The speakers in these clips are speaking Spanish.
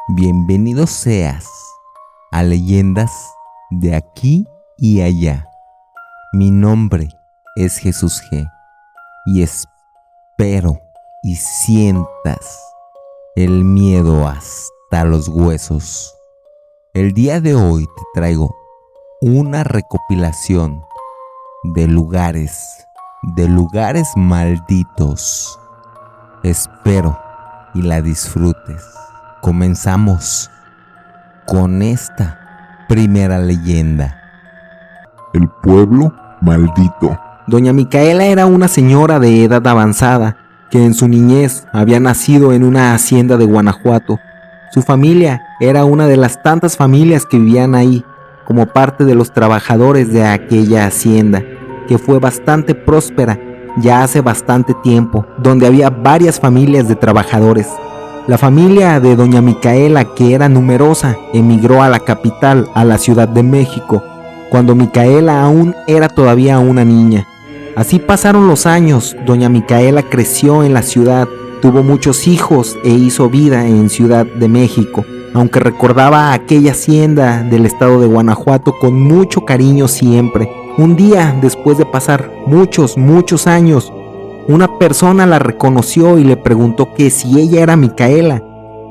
Bienvenido seas a Leyendas de aquí y allá. Mi nombre es Jesús G. y espero y sientas el miedo hasta los huesos. El día de hoy te traigo una recopilación de lugares malditos. Espero y la disfrutes. Comenzamos con esta primera leyenda. El pueblo maldito. Doña Micaela era una señora de edad avanzada que en su niñez había nacido en una hacienda de Guanajuato. Su familia era una de las tantas familias que vivían ahí, como parte de los trabajadores de aquella hacienda, que fue bastante próspera ya hace bastante tiempo, donde había varias familias de trabajadores. La familia de Doña Micaela, que era numerosa, emigró a la capital, a la Ciudad de México, cuando Micaela aún era todavía una niña. Así pasaron los años. Doña Micaela creció en la ciudad, tuvo muchos hijos e hizo vida en Ciudad de México, aunque recordaba aquella hacienda del estado de Guanajuato con mucho cariño siempre. Un día, después de pasar muchos años, una persona la reconoció y le preguntó que si ella era Micaela.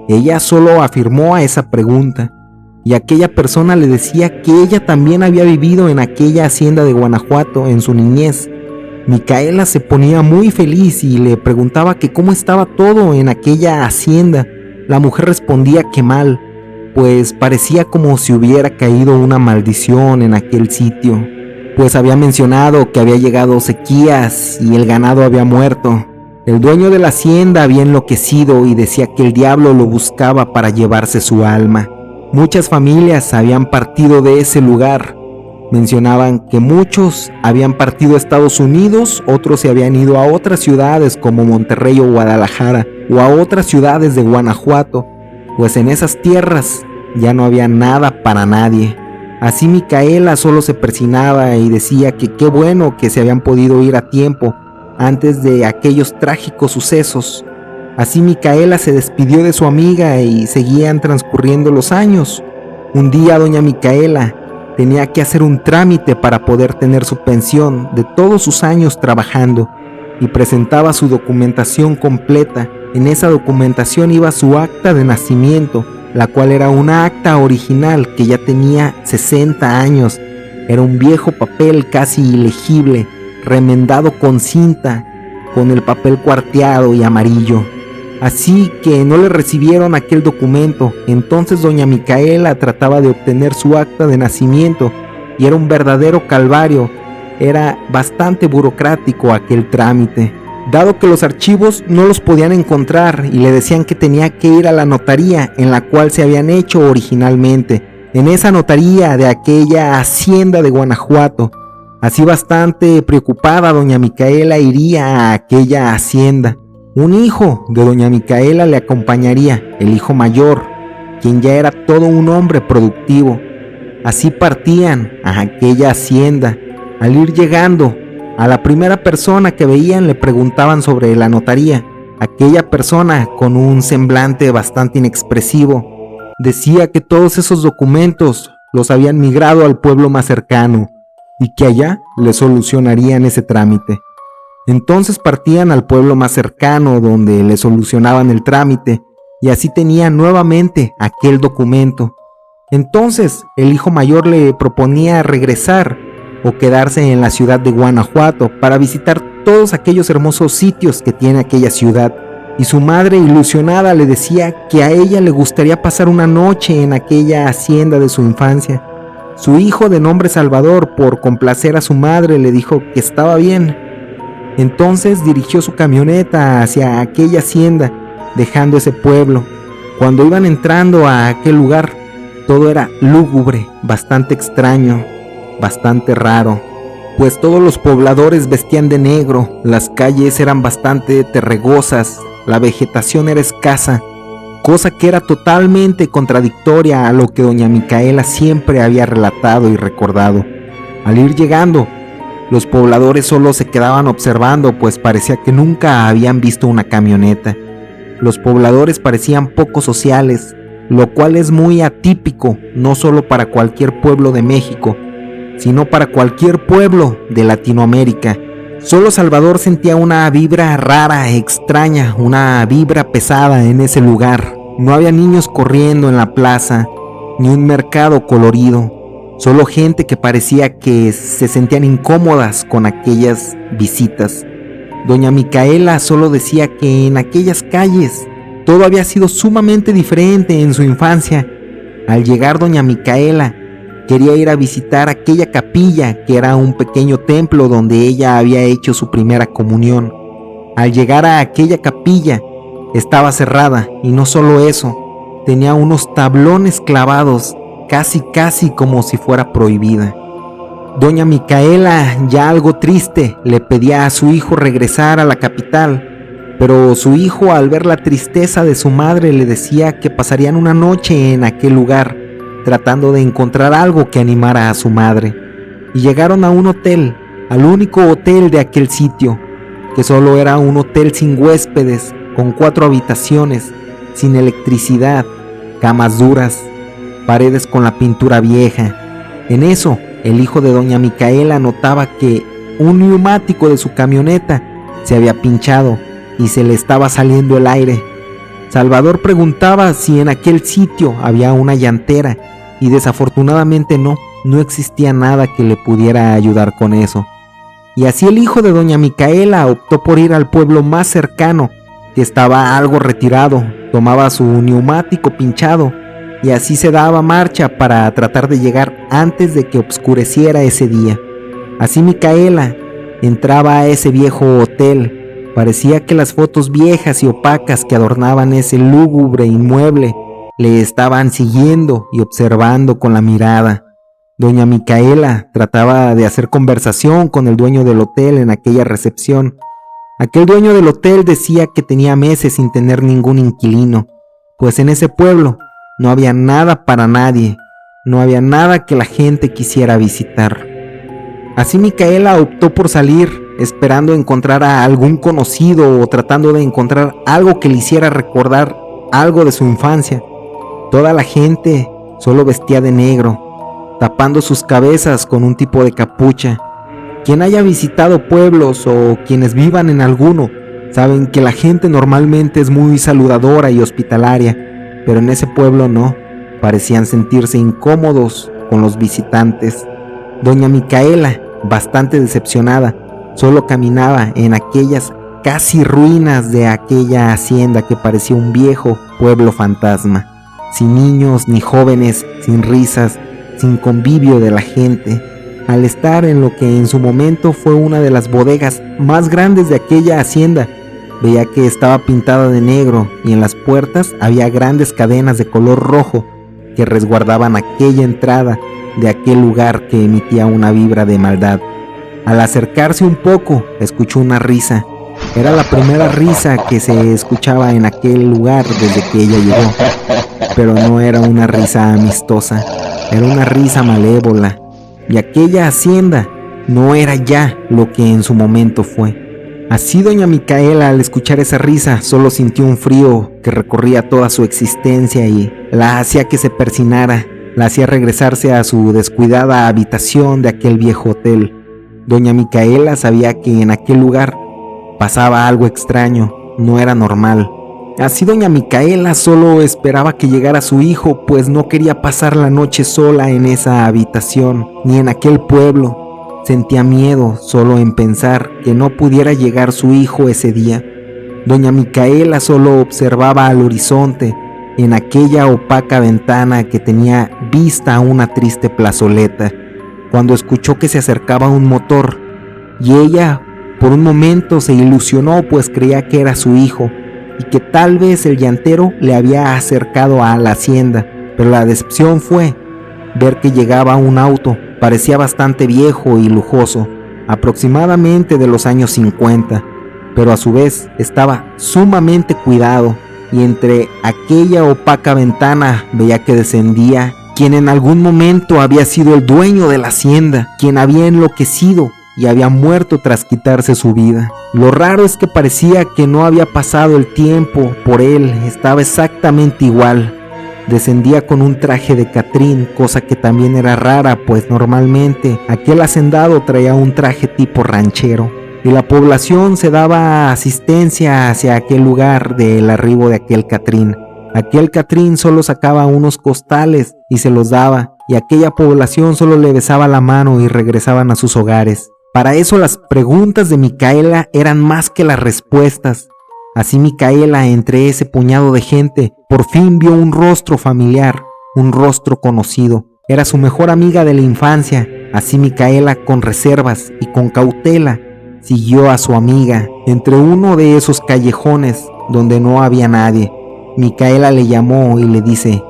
Ella solo afirmó a esa pregunta, y aquella persona le decía que ella también había vivido en aquella hacienda de Guanajuato en su niñez. Micaela se ponía muy feliz y le preguntaba que cómo estaba todo en aquella hacienda. La mujer respondía que mal, pues parecía como si hubiera caído una maldición en aquel sitio, pues había mencionado que había llegado sequías y el ganado había muerto. El dueño de la hacienda había enloquecido y decía que el diablo lo buscaba para llevarse su alma. Muchas familias habían partido de ese lugar. Mencionaban que muchos habían partido a Estados Unidos, otros se habían ido a otras ciudades como Monterrey o Guadalajara, o a otras ciudades de Guanajuato, pues en esas tierras ya no había nada para nadie. Así Micaela solo se persignaba y decía que qué bueno que se habían podido ir a tiempo antes de aquellos trágicos sucesos. Así Micaela se despidió de su amiga y seguían transcurriendo los años. Un día doña Micaela tenía que hacer un trámite para poder tener su pensión de todos sus años trabajando y presentaba su documentación completa. En esa documentación iba su acta de nacimiento, la cual era una acta original que ya tenía 60 años. Era un viejo papel casi ilegible, remendado con cinta, con el papel cuarteado y amarillo. Así que no le recibieron aquel documento. Entonces doña Micaela trataba de obtener su acta de nacimiento y era un verdadero calvario. Era bastante burocrático aquel trámite, dado que los archivos no los podían encontrar y le decían que tenía que ir a la notaría en la cual se habían hecho originalmente, en esa notaría de aquella hacienda de Guanajuato. Así bastante preocupada doña Micaela iría a aquella hacienda. Un hijo de doña Micaela le acompañaría, el hijo mayor, quien ya era todo un hombre productivo. Así partían a aquella hacienda. Al ir llegando, a la primera persona que veían le preguntaban sobre la notaría. Aquella persona, con un semblante bastante inexpresivo, decía que todos esos documentos los habían migrado al pueblo más cercano y que allá le solucionarían ese trámite. Entonces partían al pueblo más cercano donde le solucionaban el trámite y así tenían nuevamente aquel documento. Entonces el hijo mayor le proponía regresar o quedarse en la ciudad de Guanajuato para visitar todos aquellos hermosos sitios que tiene aquella ciudad. Y su madre, ilusionada, le decía que a ella le gustaría pasar una noche en aquella hacienda de su infancia. Su hijo, de nombre Salvador, por complacer a su madre, le dijo que estaba bien. Entonces dirigió su camioneta hacia aquella hacienda, dejando ese pueblo. Cuando iban entrando a aquel lugar, todo era lúgubre, bastante extraño, bastante raro, pues todos los pobladores vestían de negro, las calles eran bastante terregosas, la vegetación era escasa, cosa que era totalmente contradictoria a lo que doña Micaela siempre había relatado y recordado. Al ir llegando, los pobladores solo se quedaban observando, pues parecía que nunca habían visto una camioneta. Los pobladores parecían poco sociales, lo cual es muy atípico no solo para cualquier pueblo de México, sino para cualquier pueblo de Latinoamérica. Solo Salvador sentía una vibra rara, extraña, una vibra pesada en ese lugar. No había niños corriendo en la plaza, ni un mercado colorido, solo gente que parecía que se sentían incómodas con aquellas visitas. Doña Micaela solo decía que en aquellas calles todo había sido sumamente diferente en su infancia. Al llegar doña Micaela quería ir a visitar aquella capilla que era un pequeño templo donde ella había hecho su primera comunión. Al llegar a aquella capilla estaba cerrada y no solo eso, tenía unos tablones clavados, casi como si fuera prohibida. Doña Micaela, ya algo triste, le pedía a su hijo regresar a la capital, pero su hijo, al ver la tristeza de su madre, le decía que pasarían una noche en aquel lugar, tratando de encontrar algo que animara a su madre. Y llegaron a un hotel, al único hotel de aquel sitio, que solo era un hotel sin huéspedes, con 4 habitaciones, sin electricidad, camas duras, paredes con la pintura vieja. En eso, el hijo de doña Micaela notaba que un neumático de su camioneta se había pinchado y se le estaba saliendo el aire. Salvador preguntaba si en aquel sitio había una llantera y desafortunadamente no existía nada que le pudiera ayudar con eso. Y así el hijo de doña Micaela optó por ir al pueblo más cercano, que estaba algo retirado, tomaba su neumático pinchado y así se daba marcha para tratar de llegar antes de que oscureciera ese día. Así Micaela entraba a ese viejo hotel. Parecía que las fotos viejas y opacas que adornaban ese lúgubre inmueble le estaban siguiendo y observando con la mirada. Doña Micaela trataba de hacer conversación con el dueño del hotel en aquella recepción. Aquel dueño del hotel decía que tenía meses sin tener ningún inquilino, pues en ese pueblo no había nada para nadie, no había nada que la gente quisiera visitar. Así Micaela optó por salir, esperando encontrar a algún conocido o tratando de encontrar algo que le hiciera recordar algo de su infancia. Toda la gente solo vestía de negro, tapando sus cabezas con un tipo de capucha. Quien haya visitado pueblos o quienes vivan en alguno saben que la gente normalmente es muy saludadora y hospitalaria, pero en ese pueblo no, parecían sentirse incómodos con los visitantes. Doña Micaela, bastante decepcionada, solo caminaba en aquellas casi ruinas de aquella hacienda que parecía un viejo pueblo fantasma, sin niños ni jóvenes, sin risas, sin convivio de la gente. Al estar en lo que en su momento fue una de las bodegas más grandes de aquella hacienda, veía que estaba pintada de negro y en las puertas había grandes cadenas de color rojo que resguardaban aquella entrada de aquel lugar que emitía una vibra de maldad. Al acercarse un poco, escuchó una risa. Era la primera risa que se escuchaba en aquel lugar desde que ella llegó, pero no era una risa amistosa, era una risa malévola. Y aquella hacienda no era ya lo que en su momento fue. Así doña Micaela, al escuchar esa risa, solo sintió un frío que recorría toda su existencia y la hacía que se persinara, la hacía regresarse a su descuidada habitación de aquel viejo hotel. Doña Micaela sabía que en aquel lugar pasaba algo extraño, no era normal. Así doña Micaela solo esperaba que llegara su hijo, pues no quería pasar la noche sola en esa habitación, ni en aquel pueblo. Sentía miedo solo en pensar que no pudiera llegar su hijo ese día. Doña Micaela solo observaba al horizonte, en aquella opaca ventana que tenía vista a una triste plazoleta, cuando escuchó que se acercaba un motor, y ella por un momento se ilusionó, pues creía que era su hijo, y que tal vez el llantero le había acercado a la hacienda, pero la decepción fue ver que llegaba un auto, parecía bastante viejo y lujoso, aproximadamente de los años 50, pero a su vez estaba sumamente cuidado, y entre aquella opaca ventana veía que descendía quien en algún momento había sido el dueño de la hacienda, quien había enloquecido y había muerto tras quitarse su vida. Lo raro es que parecía que no había pasado el tiempo por él, estaba exactamente igual. Descendía con un traje de Catrín, cosa que también era rara, pues normalmente aquel hacendado traía un traje tipo ranchero, y la población se daba asistencia hacia aquel lugar del arribo de aquel Catrín. Aquel Catrín solo sacaba unos costales y se los daba, y aquella población solo le besaba la mano y regresaban a sus hogares. Para eso las preguntas de Micaela eran más que las respuestas. Así Micaela, entre ese puñado de gente, por fin vio un rostro familiar, un rostro conocido. Era su mejor amiga de la infancia. Así Micaela, con reservas y con cautela, siguió a su amiga entre uno de esos callejones donde no había nadie. Micaela le llamó y le dice: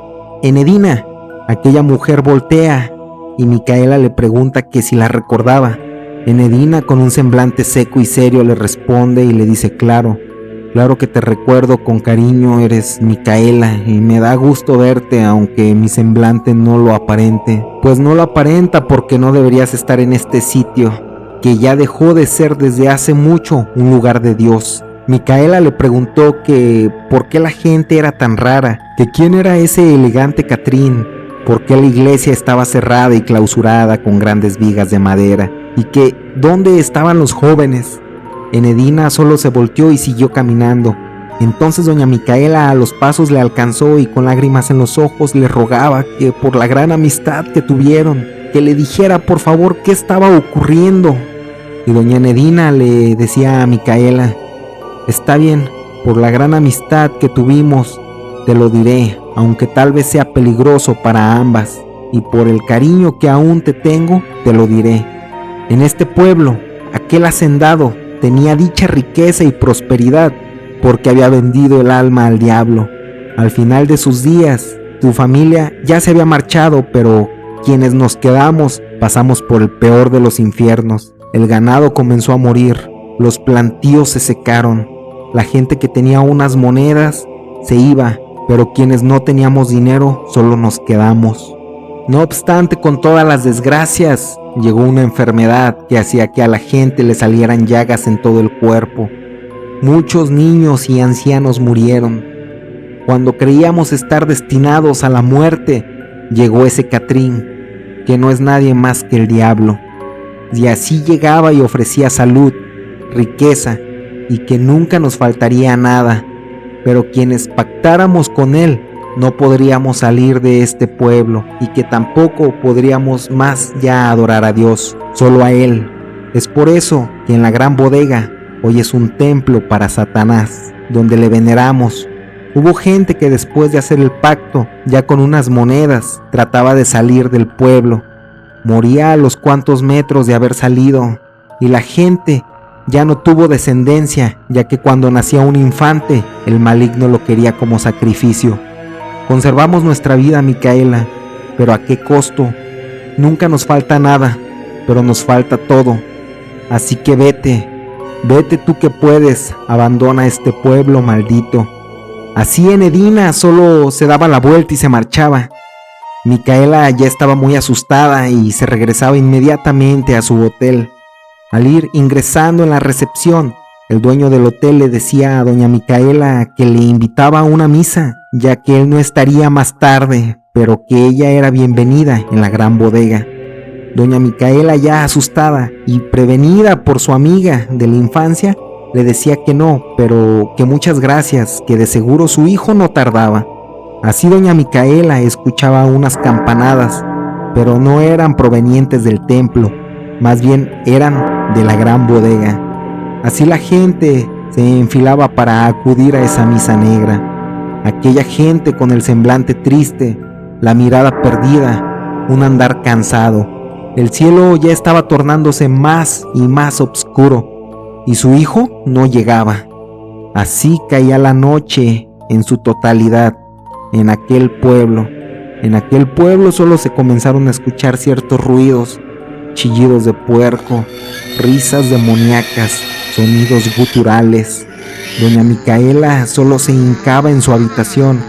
«Enedina». Aquella mujer voltea y Micaela le pregunta que si la recordaba. Enedina, con un semblante seco y serio, le responde y le dice: «Claro que te recuerdo con cariño, eres Micaela y me da gusto verte, aunque mi semblante no lo aparente». «Pues no lo aparenta porque no deberías estar en este sitio, que ya dejó de ser desde hace mucho un lugar de Dios». Micaela le preguntó que por qué la gente era tan rara, que quién era ese elegante Catrín, por qué la iglesia estaba cerrada y clausurada con grandes vigas de madera, y que dónde estaban los jóvenes. Enedina solo se volteó y siguió caminando. Entonces doña Micaela a los pasos le alcanzó y con lágrimas en los ojos le rogaba que por la gran amistad que tuvieron, que le dijera por favor qué estaba ocurriendo. Y doña Enedina le decía a Micaela: «Está bien, por la gran amistad que tuvimos, te lo diré, aunque tal vez sea peligroso para ambas, y por el cariño que aún te tengo, te lo diré. En este pueblo, aquel hacendado tenía dicha riqueza y prosperidad porque había vendido el alma al diablo. Al final de sus días, tu familia ya se había marchado, pero quienes nos quedamos pasamos por el peor de los infiernos. El ganado comenzó a morir, los plantíos se secaron, la gente que tenía unas monedas se iba, pero quienes no teníamos dinero solo nos quedamos. No obstante, con todas las desgracias, llegó una enfermedad que hacía que a la gente le salieran llagas en todo el cuerpo. Muchos niños y ancianos murieron. Cuando creíamos estar destinados a la muerte, llegó ese Catrín, que no es nadie más que el diablo. Y así llegaba y ofrecía salud, riqueza, y que nunca nos faltaría nada. Pero quienes pactáramos con él, no podríamos salir de este pueblo y que tampoco podríamos más ya adorar a Dios, solo a Él. Es por eso que en la gran bodega hoy es un templo para Satanás, donde le veneramos. Hubo gente que después de hacer el pacto, ya con unas monedas, trataba de salir del pueblo. Moría a los cuantos metros de haber salido y la gente ya no tuvo descendencia, ya que cuando nacía un infante, el maligno lo quería como sacrificio. Conservamos nuestra vida, Micaela, pero ¿a qué costo? Nunca nos falta nada, pero nos falta todo. Así que vete tú que puedes, abandona este pueblo maldito». Así Enedina solo se daba la vuelta y se marchaba. Micaela ya estaba muy asustada y se regresaba inmediatamente a su hotel. Al ir ingresando en la recepción, el dueño del hotel le decía a doña Micaela que le invitaba a una misa, ya que él no estaría más tarde, pero que ella era bienvenida en la gran bodega. Doña Micaela, ya asustada y prevenida por su amiga de la infancia, le decía que no, pero que muchas gracias, que de seguro su hijo no tardaba. Así doña Micaela escuchaba unas campanadas, pero no eran provenientes del templo, más bien eran de la gran bodega. Así la gente se enfilaba para acudir a esa misa negra. Aquella gente con el semblante triste, la mirada perdida, un andar cansado. El cielo ya estaba tornándose más y más oscuro, y su hijo no llegaba. Así caía la noche en su totalidad en aquel pueblo. En aquel pueblo solo se comenzaron a escuchar ciertos ruidos, chillidos de puerco, risas demoníacas, sonidos guturales. Doña Micaela solo se hincaba en su habitación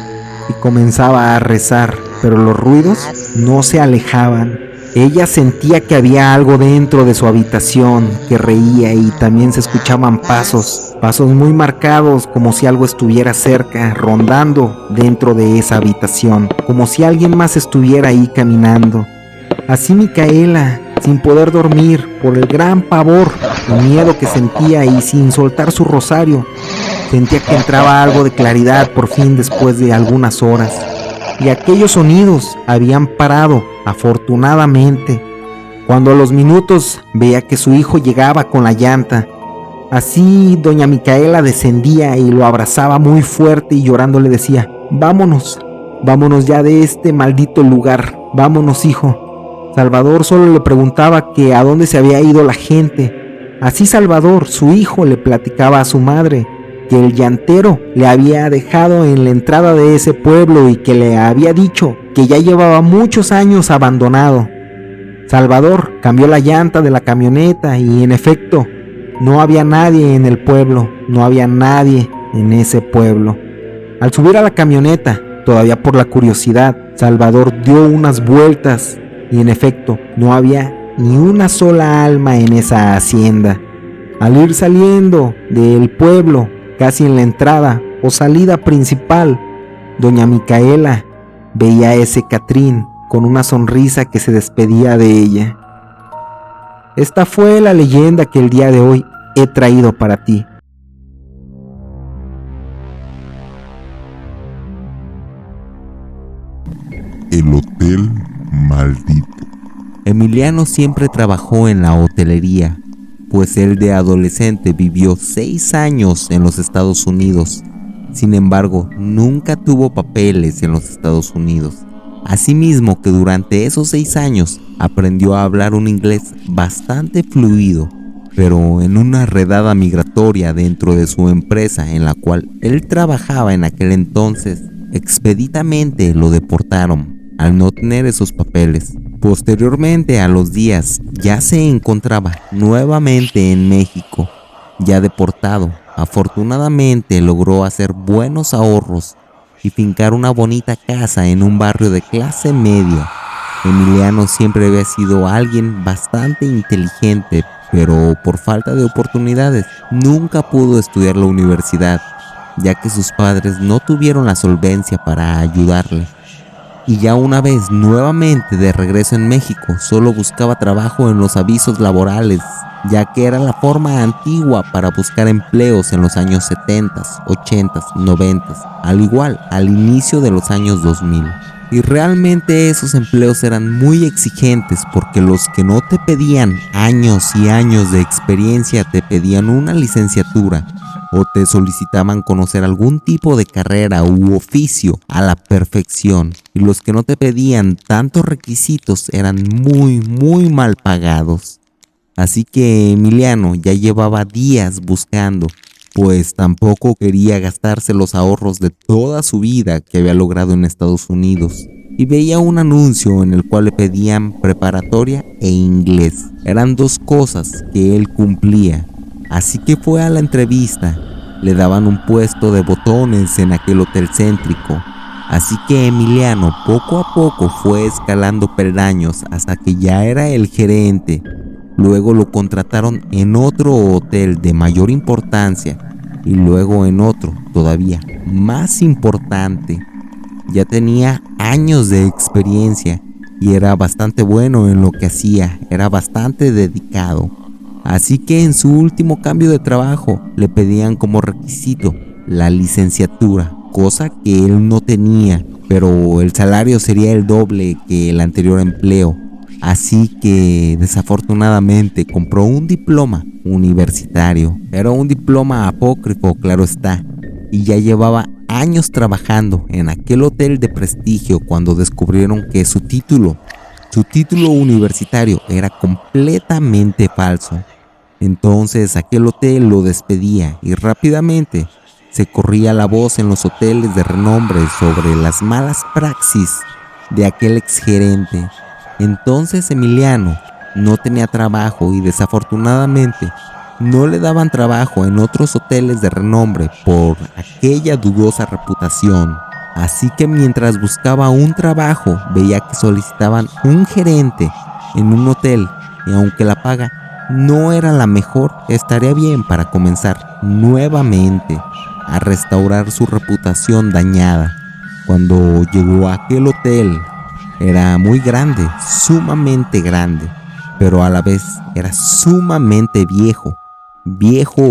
y comenzaba a rezar, pero los ruidos no se alejaban. Ella sentía que había algo dentro de su habitación que reía y también se escuchaban pasos muy marcados, como si algo estuviera cerca, rondando dentro de esa habitación, como si alguien más estuviera ahí caminando. Así Micaela, sin poder dormir por el gran pavor y miedo que sentía y sin soltar su rosario, sentía que entraba algo de claridad por fin después de algunas horas. Y aquellos sonidos habían parado, afortunadamente, cuando a los minutos veía que su hijo llegaba con la llanta. Así doña Micaela descendía y lo abrazaba muy fuerte y llorando le decía: vámonos ya de este maldito lugar, vámonos, hijo. Salvador solo le preguntaba que a dónde se había ido la gente. Así Salvador, su hijo, le platicaba a su madre que el llantero le había dejado en la entrada de ese pueblo y que le había dicho que ya llevaba muchos años abandonado. Salvador cambió la llanta de la camioneta y en efecto no había nadie en el pueblo, no había nadie en ese pueblo. Al subir a la camioneta, todavía por la curiosidad, Salvador dio unas vueltas y en efecto no había ni una sola alma en esa hacienda. Al ir saliendo del pueblo, casi en la entrada o salida principal, doña Micaela veía a ese Catrín con una sonrisa que se despedía de ella. Esta fue la leyenda que el día de hoy he traído para ti. El Hotel Maldito. Emiliano siempre trabajó en la hotelería, pues él de adolescente vivió 6 años en los Estados Unidos. Sin embargo, nunca tuvo papeles en los Estados Unidos. Asimismo que durante esos 6 años aprendió a hablar un inglés bastante fluido, pero en una redada migratoria dentro de su empresa en la cual él trabajaba en aquel entonces, expeditamente lo deportaron al no tener esos papeles. Posteriormente a los días ya se encontraba nuevamente en México, ya deportado. Afortunadamente logró hacer buenos ahorros y fincar una bonita casa en un barrio de clase media. Emiliano siempre había sido alguien bastante inteligente, pero por falta de oportunidades nunca pudo estudiar la universidad, ya que sus padres no tuvieron la solvencia para ayudarle. Y ya una vez nuevamente de regreso en México, solo buscaba trabajo en los avisos laborales, ya que era la forma antigua para buscar empleos en los años 70, 80, 90, al igual al inicio de los años 2000. Y realmente esos empleos eran muy exigentes, porque los que no te pedían años y años de experiencia te pedían una licenciatura o te solicitaban conocer algún tipo de carrera u oficio a la perfección, y los que no te pedían tantos requisitos eran muy mal pagados. Así que Emiliano ya llevaba días buscando, pues tampoco quería gastarse los ahorros de toda su vida que había logrado en Estados Unidos. Y veía un anuncio en el cual le pedían preparatoria e inglés. Eran 2 cosas que él cumplía. Así que fue a la entrevista. Le daban un puesto de botones en aquel hotel céntrico. Así que Emiliano poco a poco fue escalando peldaños hasta que ya era el gerente. Luego lo contrataron en otro hotel de mayor importancia y luego en otro todavía más importante. Ya tenía años de experiencia y era bastante bueno en lo que hacía, era bastante dedicado. Así que en su último cambio de trabajo le pedían como requisito la licenciatura, cosa que él no tenía, pero el salario sería el doble que el anterior empleo. Así que desafortunadamente compró un diploma universitario. Era un diploma apócrifo, claro está, y ya llevaba años trabajando en aquel hotel de prestigio cuando descubrieron que su título universitario era completamente falso. Entonces aquel hotel lo despedía y rápidamente se corría la voz en los hoteles de renombre sobre las malas praxis de aquel exgerente. Entonces Emiliano no tenía trabajo y desafortunadamente no le daban trabajo en otros hoteles de renombre por aquella dudosa reputación. Así que mientras buscaba un trabajo veía que solicitaban un gerente en un hotel y aunque la paga no era la mejor, estaría bien para comenzar nuevamente a restaurar su reputación dañada. Cuando llegó a aquel hotel, era muy grande, sumamente grande, pero a la vez era sumamente viejo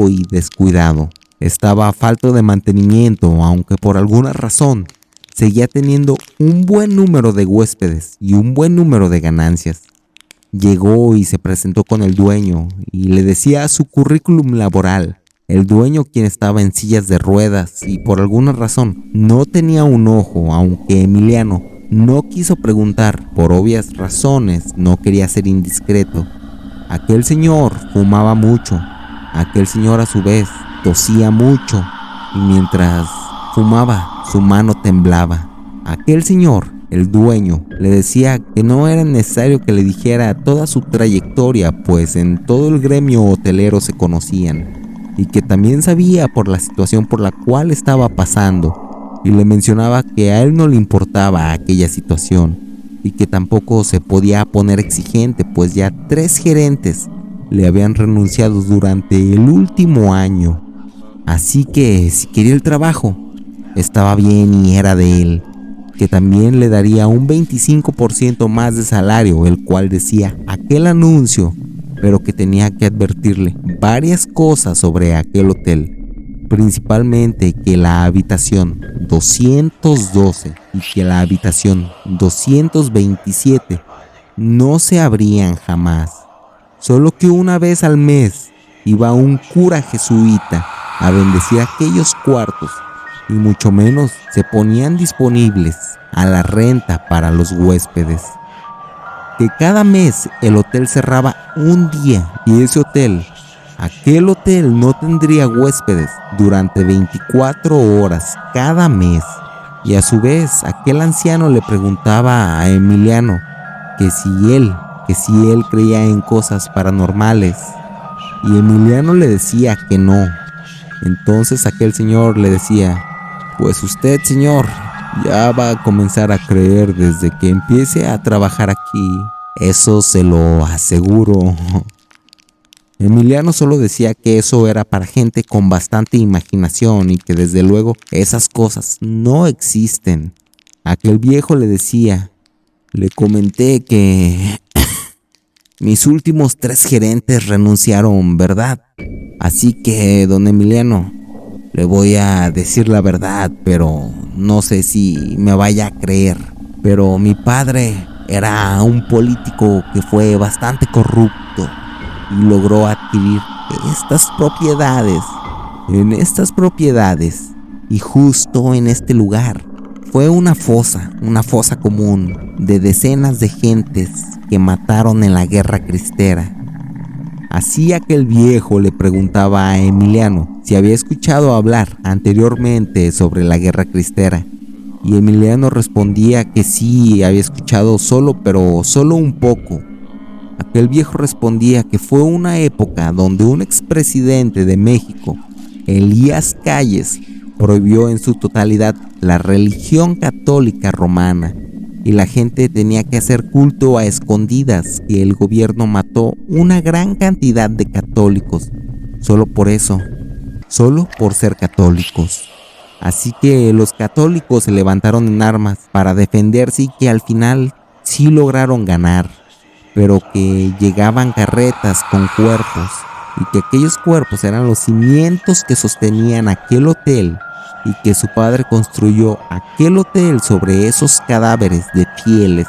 y descuidado. Estaba falto de mantenimiento, aunque por alguna razón seguía teniendo un buen número de huéspedes y un buen número de ganancias. Llegó y se presentó con el dueño y le decía su currículum laboral. El dueño, quien estaba en sillas de ruedas y por alguna razón no tenía un ojo, aunque Emiliano no quiso preguntar por obvias razones, no quería ser indiscreto. Aquel señor fumaba mucho. Aquel señor a su vez tosía mucho y mientras fumaba su mano temblaba. Aquel señor, el dueño, le decía que no era necesario que le dijera toda su trayectoria, pues en todo el gremio hotelero se conocían, y que también sabía por la situación por la cual estaba pasando, y le mencionaba que a él no le importaba aquella situación, y que tampoco se podía poner exigente, pues ya 3 gerentes le habían renunciado durante el último año. Así que si quería el trabajo, estaba bien y era de él, que también le daría un 25% más de salario, el cual decía aquel anuncio, pero que tenía que advertirle varias cosas sobre aquel hotel, principalmente que la habitación 212 y que la habitación 227 no se abrían jamás, solo que una vez al mes iba un cura jesuita a bendecir aquellos cuartos y mucho menos se ponían disponibles a la renta para los huéspedes. Que cada mes el hotel cerraba un día y aquel hotel no tendría huéspedes durante 24 horas cada mes. Y a su vez aquel anciano le preguntaba a Emiliano que si él creía en cosas paranormales, y Emiliano le decía que no. Entonces aquel señor le decía: pues usted, señor, ya va a comenzar a creer desde que empiece a trabajar aquí, eso se lo aseguro. Emiliano solo decía que eso era para gente con bastante imaginación y que desde luego esas cosas no existen. Aquel viejo le decía: le comenté que mis últimos 3 gerentes renunciaron, ¿verdad? Así que, don Emiliano, le voy a decir la verdad, pero no sé si me vaya a creer. Pero mi padre era un político que fue bastante corrupto y logró adquirir estas propiedades. En estas propiedades y justo en este lugar fue una fosa común de decenas de gentes que mataron en la guerra cristera. Así aquel viejo le preguntaba a Emiliano si había escuchado hablar anteriormente sobre la guerra cristera, y Emiliano respondía que sí había escuchado pero solo un poco. Aquel viejo respondía que fue una época donde un expresidente de México, Elías Calles, prohibió en su totalidad la religión católica romana y la gente tenía que hacer culto a escondidas, y el gobierno mató una gran cantidad de católicos solo por eso, solo por ser católicos. Así que los católicos se levantaron en armas para defenderse y que al final sí lograron ganar, pero que llegaban carretas con cuerpos y que aquellos cuerpos eran los cimientos que sostenían aquel hotel, y que su padre construyó aquel hotel sobre esos cadáveres de fieles,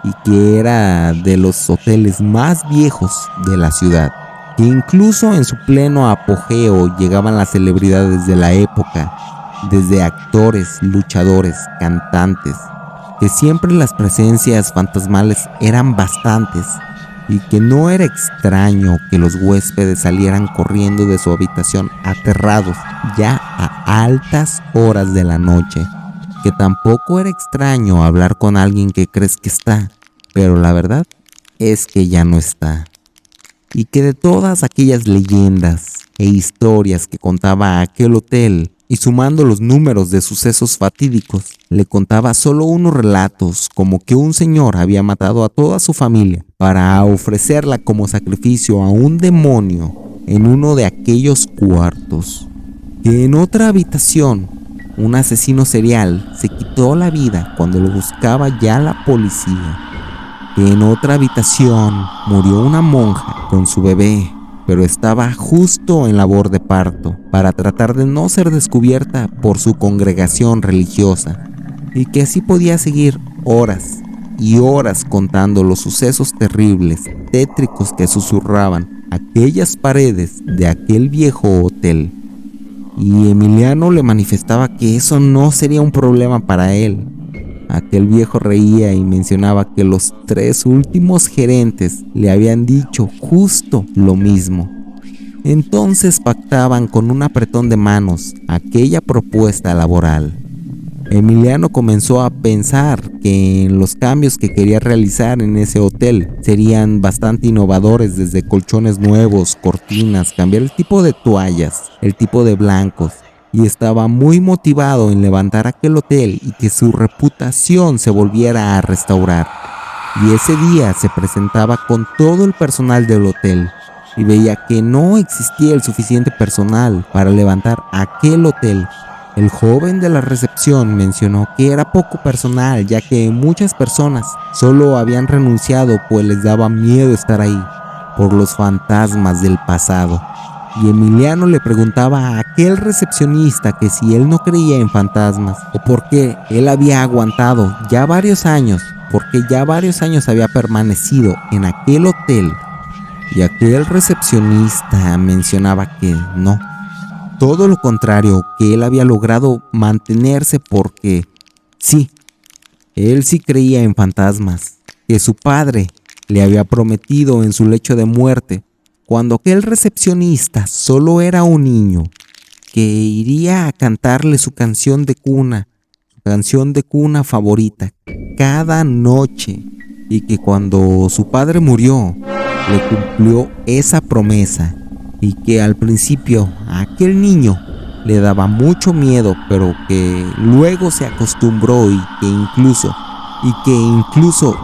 y que era de los hoteles más viejos de la ciudad, que incluso en su pleno apogeo llegaban las celebridades de la época, desde actores, luchadores, cantantes, que siempre las presencias fantasmales eran bastantes, y que no era extraño que los huéspedes salieran corriendo de su habitación aterrados ya a altas horas de la noche, que tampoco era extraño hablar con alguien que crees que está, pero la verdad es que ya no está, y que de todas aquellas leyendas e historias que contaba aquel hotel, y sumando los números de sucesos fatídicos, le contaba solo unos relatos como que un señor había matado a toda su familia para ofrecerla como sacrificio a un demonio en uno de aquellos cuartos, que en otra habitación un asesino serial se quitó la vida cuando lo buscaba ya la policía, que en otra habitación murió una monja con su bebé, pero estaba justo en labor de parto para tratar de no ser descubierta por su congregación religiosa, y que así podía seguir horas y horas contando los sucesos terribles, tétricos que susurraban aquellas paredes de aquel viejo hotel. Y Emiliano le manifestaba que eso no sería un problema para él. Aquel viejo reía y mencionaba que los 3 últimos gerentes le habían dicho justo lo mismo. Entonces pactaban con un apretón de manos aquella propuesta laboral. Emiliano comenzó a pensar que los cambios que quería realizar en ese hotel serían bastante innovadores, desde colchones nuevos, cortinas, cambiar el tipo de toallas, el tipo de blancos, y estaba muy motivado en levantar aquel hotel y que su reputación se volviera a restaurar. Y ese día se presentaba con todo el personal del hotel y veía que no existía el suficiente personal para levantar aquel hotel. El joven de la recepción mencionó que era poco personal, ya que muchas personas solo habían renunciado pues les daba miedo estar ahí por los fantasmas del pasado. Y Emiliano le preguntaba a aquel recepcionista que si él no creía en fantasmas o por qué él había aguantado ya varios años, porque ya varios años había permanecido en aquel hotel. Y aquel recepcionista mencionaba que no, todo lo contrario, que él había logrado mantenerse porque sí, él sí creía en fantasmas, que su padre le había prometido en su lecho de muerte, cuando aquel recepcionista solo era un niño, que iría a cantarle su canción de cuna favorita, cada noche, y que cuando su padre murió, le cumplió esa promesa, y que al principio a aquel niño le daba mucho miedo, pero que luego se acostumbró y que incluso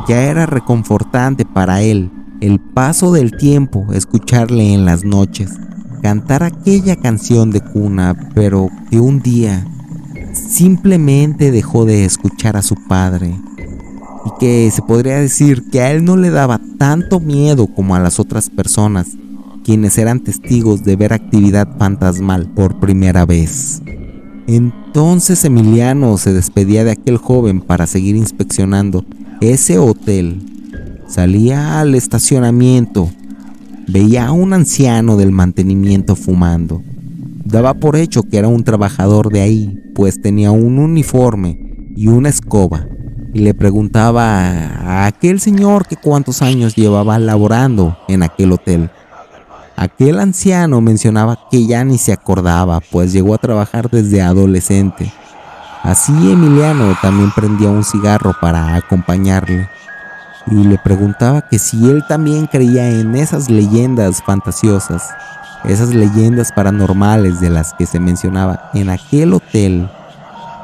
ya era reconfortante para él el paso del tiempo, escucharle en las noches cantar aquella canción de cuna, pero que un día simplemente dejó de escuchar a su padre, y que se podría decir que a él no le daba tanto miedo como a las otras personas, quienes eran testigos de ver actividad fantasmal por primera vez. Entonces Emiliano se despedía de aquel joven para seguir inspeccionando ese hotel. Salía al estacionamiento, veía a un anciano del mantenimiento fumando. Daba por hecho que era un trabajador de ahí, pues tenía un uniforme y una escoba, y le preguntaba a aquel señor que cuántos años llevaba laborando en aquel hotel. Aquel anciano mencionaba que ya ni se acordaba, pues llegó a trabajar desde adolescente. Así Emiliano también prendía un cigarro para acompañarle, y le preguntaba que si él también creía en esas leyendas fantasiosas, esas leyendas paranormales de las que se mencionaba en aquel hotel.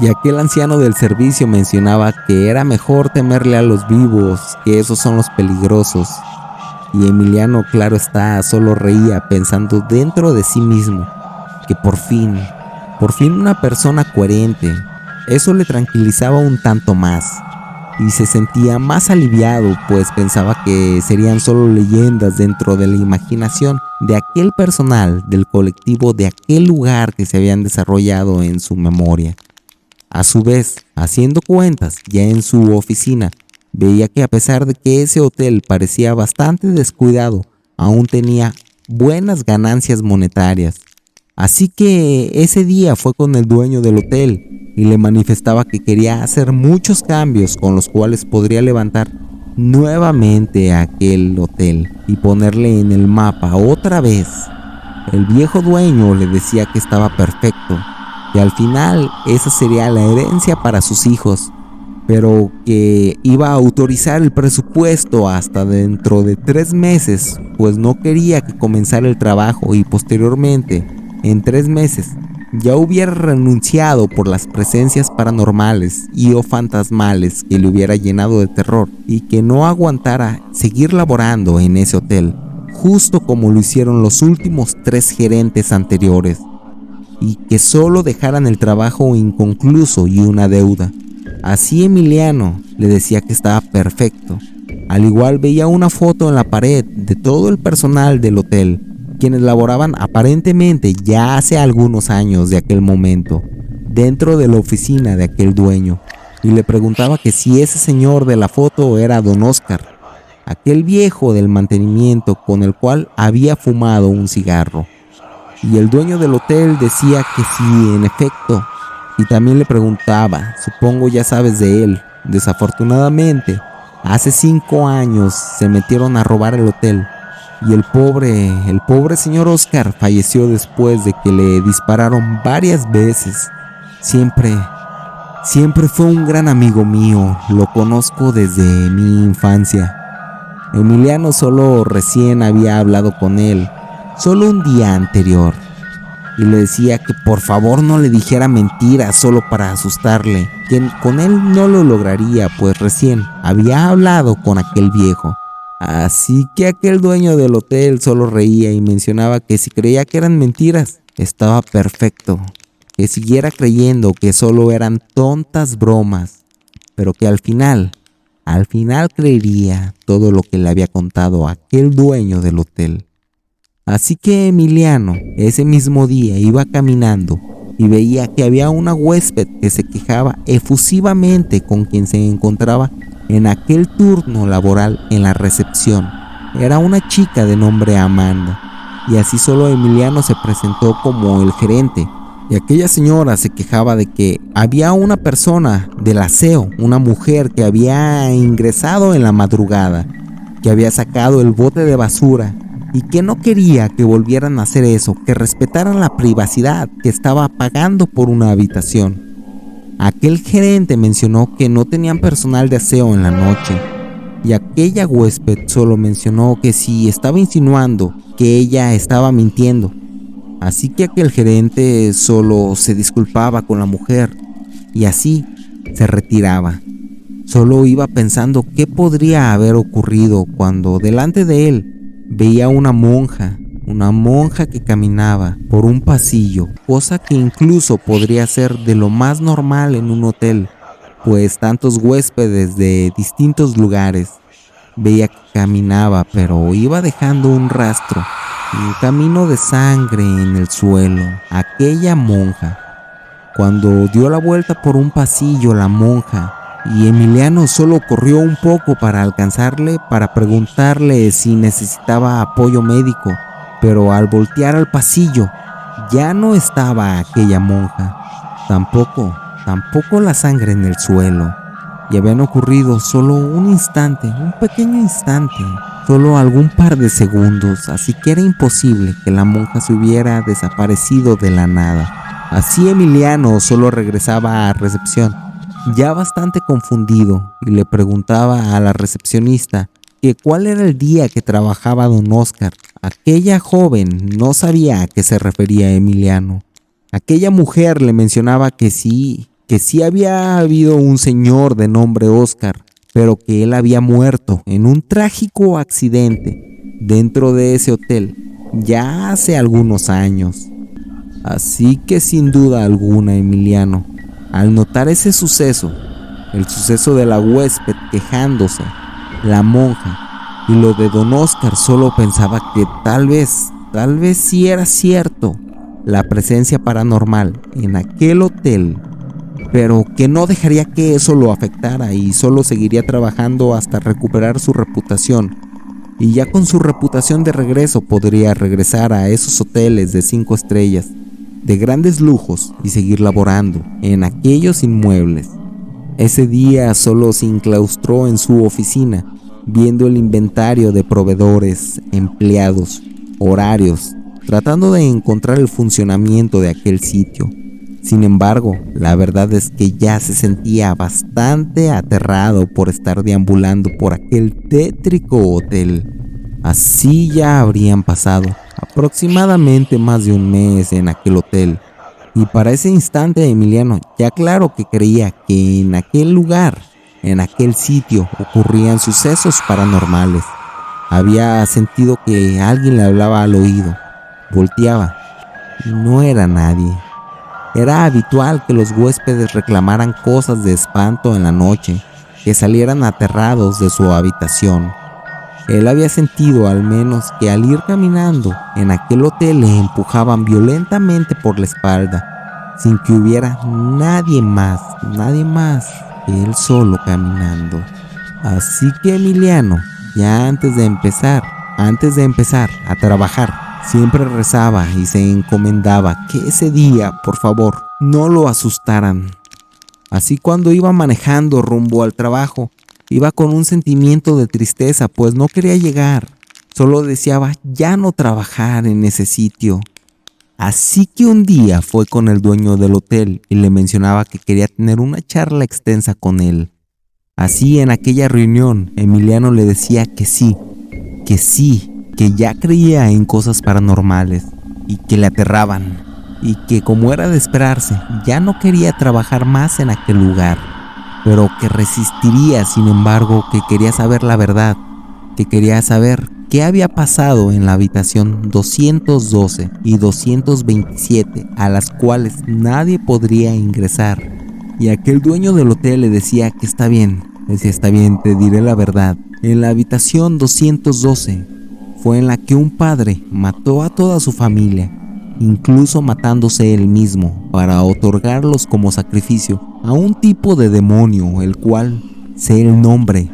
Y aquel anciano del servicio mencionaba que era mejor temerle a los vivos, que esos son los peligrosos. Y Emiliano, claro está, solo reía pensando dentro de sí mismo que por fin una persona coherente. Eso le tranquilizaba un tanto más y se sentía más aliviado, pues pensaba que serían solo leyendas dentro de la imaginación de aquel personal del colectivo de aquel lugar que se habían desarrollado en su memoria. A su vez, haciendo cuentas ya en su oficina, veía que a pesar de que ese hotel parecía bastante descuidado, aún tenía buenas ganancias monetarias. Así que ese día fue con el dueño del hotel y le manifestaba que quería hacer muchos cambios con los cuales podría levantar nuevamente aquel hotel y ponerle en el mapa otra vez. El viejo dueño le decía que estaba perfecto, que al final esa sería la herencia para sus hijos, pero que iba a autorizar el presupuesto hasta dentro de 3 meses, pues no quería que comenzara el trabajo y posteriormente, en 3 meses, ya hubiera renunciado por las presencias paranormales y o fantasmales que le hubiera llenado de terror y que no aguantara seguir laborando en ese hotel, justo como lo hicieron los últimos 3 gerentes anteriores, y que solo dejaran el trabajo inconcluso y una deuda. Así Emiliano le decía que estaba perfecto. Al igual veía una foto en la pared de todo el personal del hotel, quienes laboraban aparentemente ya hace algunos años de aquel momento, dentro de la oficina de aquel dueño, y le preguntaba que si ese señor de la foto era don Oscar, aquel viejo del mantenimiento con el cual había fumado un cigarro. Y el dueño del hotel decía que sí, en efecto, y también le preguntaba, supongo ya sabes de él, desafortunadamente, hace 5 años se metieron a robar el hotel. Y el pobre señor Oscar falleció después de que le dispararon varias veces. Siempre fue un gran amigo mío, lo conozco desde mi infancia. Emiliano solo recién había hablado con él, solo un día anterior, y le decía que por favor no le dijera mentiras solo para asustarle, que con él no lo lograría, pues recién había hablado con aquel viejo. Así que aquel dueño del hotel solo reía y mencionaba que si creía que eran mentiras, estaba perfecto, que siguiera creyendo que solo eran tontas bromas, pero que al final creería todo lo que le había contado aquel dueño del hotel. Así que Emiliano ese mismo día iba caminando y veía que había una huésped que se quejaba efusivamente con quien se encontraba en aquel turno laboral en la recepción. Era una chica de nombre Amanda, y así solo Emiliano se presentó como el gerente. Y aquella señora se quejaba de que había una persona del aseo, una mujer que había ingresado en la madrugada, que había sacado el bote de basura y que no quería que volvieran a hacer eso, que respetaran la privacidad, que estaba pagando por una habitación. Aquel gerente mencionó que no tenían personal de aseo en la noche, y aquella huésped solo mencionó que sí estaba insinuando que ella estaba mintiendo. Así que aquel gerente solo se disculpaba con la mujer y así se retiraba. Solo iba pensando qué podría haber ocurrido cuando delante de él veía una monja que caminaba por un pasillo, cosa que incluso podría ser de lo más normal en un hotel, pues tantos huéspedes de distintos lugares. Veía que caminaba, pero iba dejando un rastro, un camino de sangre en el suelo. Aquella monja, cuando dio la vuelta por un pasillo la monja, y Emiliano solo corrió un poco para alcanzarle para preguntarle si necesitaba apoyo médico, pero al voltear al pasillo ya no estaba aquella monja, tampoco la sangre en el suelo, y habían ocurrido solo un instante, un pequeño instante, solo algún par de segundos, así que era imposible que la monja se hubiera desaparecido de la nada. Así Emiliano solo regresaba a recepción, ya bastante confundido, y le preguntaba a la recepcionista que cuál era el día que trabajaba don Oscar. Aquella joven no sabía a qué se refería Emiliano. Aquella mujer le mencionaba que sí había habido un señor de nombre Oscar, pero que él había muerto en un trágico accidente dentro de ese hotel ya hace algunos años. Así que sin duda alguna Emiliano, al notar ese suceso, el suceso de la huésped quejándose, la monja y lo de don Oscar, solo pensaba que tal vez sí era cierto la presencia paranormal en aquel hotel, pero que no dejaría que eso lo afectara y solo seguiría trabajando hasta recuperar su reputación, y ya con su reputación de regreso podría regresar a esos hoteles de 5 estrellas de grandes lujos y seguir laborando en aquellos inmuebles. Ese día solo se enclaustró en su oficina, viendo el inventario de proveedores, empleados, horarios, tratando de encontrar el funcionamiento de aquel sitio. Sin embargo, la verdad es que ya se sentía bastante aterrado por estar deambulando por aquel tétrico hotel. Así ya habrían pasado aproximadamente más de un mes en aquel hotel, Y para ese instante Emiliano ya claro que creía que en aquel lugar, en aquel sitio, ocurrían sucesos paranormales. Había sentido que alguien le hablaba al oído. Volteaba y no era nadie. Era habitual que los huéspedes reclamaran cosas de espanto en la noche, que salieran aterrados de su habitación. Él había sentido al menos que al ir caminando en aquel hotel le empujaban violentamente por la espalda, sin que hubiera nadie más que él solo caminando. Así que Emiliano, ya antes de empezar a trabajar, siempre rezaba y se encomendaba que ese día, por favor, no lo asustaran. Así cuando iba manejando rumbo al trabajo, iba con un sentimiento de tristeza, pues no quería llegar. Solo deseaba ya no trabajar en ese sitio. Así que un día fue con el dueño del hotel y le mencionaba que quería tener una charla extensa con él. Así en aquella reunión, Emiliano le decía que sí, que ya creía en cosas paranormales y que le aterraban, y que como era de esperarse, ya no quería trabajar más en aquel lugar, pero que resistiría, sin embargo, que quería saber la verdad, que quería saber qué había pasado en la habitación 212 y 227, a las cuales nadie podría ingresar. Y aquel dueño del hotel le decía que está bien, te diré la verdad. En la habitación 212 fue en la que un padre mató a toda su familia, incluso matándose él mismo para otorgarlos como sacrificio a un tipo de demonio, el cual sé el nombre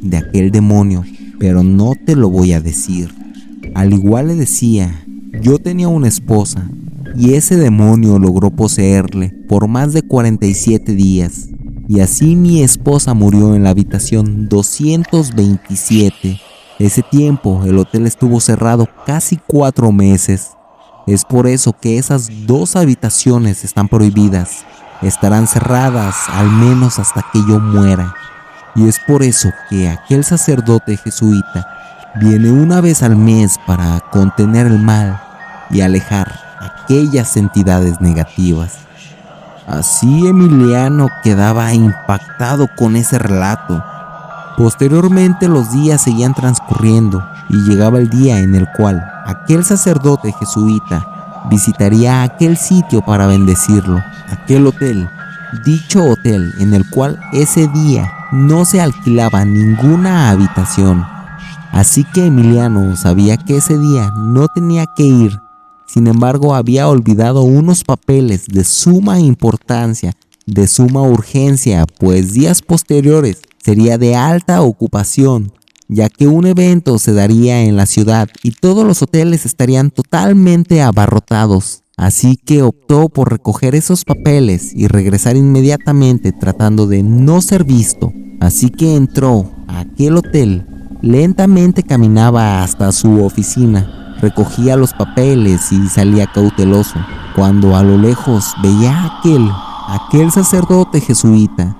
de aquel demonio, pero no te lo voy a decir. Al igual le decía, yo tenía una esposa y ese demonio logró poseerle por más de 47 días, y así mi esposa murió en la habitación 227. Ese tiempo el hotel estuvo cerrado casi 4 meses. Es por eso que esas 2 habitaciones están prohibidas. Estarán cerradas al menos hasta que yo muera. Y es por eso que aquel sacerdote jesuita viene una vez al mes para contener el mal y alejar aquellas entidades negativas. Así Emiliano quedaba impactado con ese relato. Posteriormente los días seguían transcurriendo y llegaba el día en el cual aquel sacerdote jesuita visitaría aquel sitio para bendecirlo, aquel hotel, dicho hotel en el cual ese día no se alquilaba ninguna habitación. Así que Emiliano sabía que ese día no tenía que ir. Sin embargo, había olvidado unos papeles de suma importancia, de suma urgencia, pues días posteriores sería de alta ocupación, ya que un evento se daría en la ciudad y todos los hoteles estarían totalmente abarrotados. Así que optó por recoger esos papeles y regresar inmediatamente tratando de no ser visto. Así que entró a aquel hotel, lentamente caminaba hasta su oficina, recogía los papeles y salía cauteloso, cuando a lo lejos veía a aquel sacerdote jesuita.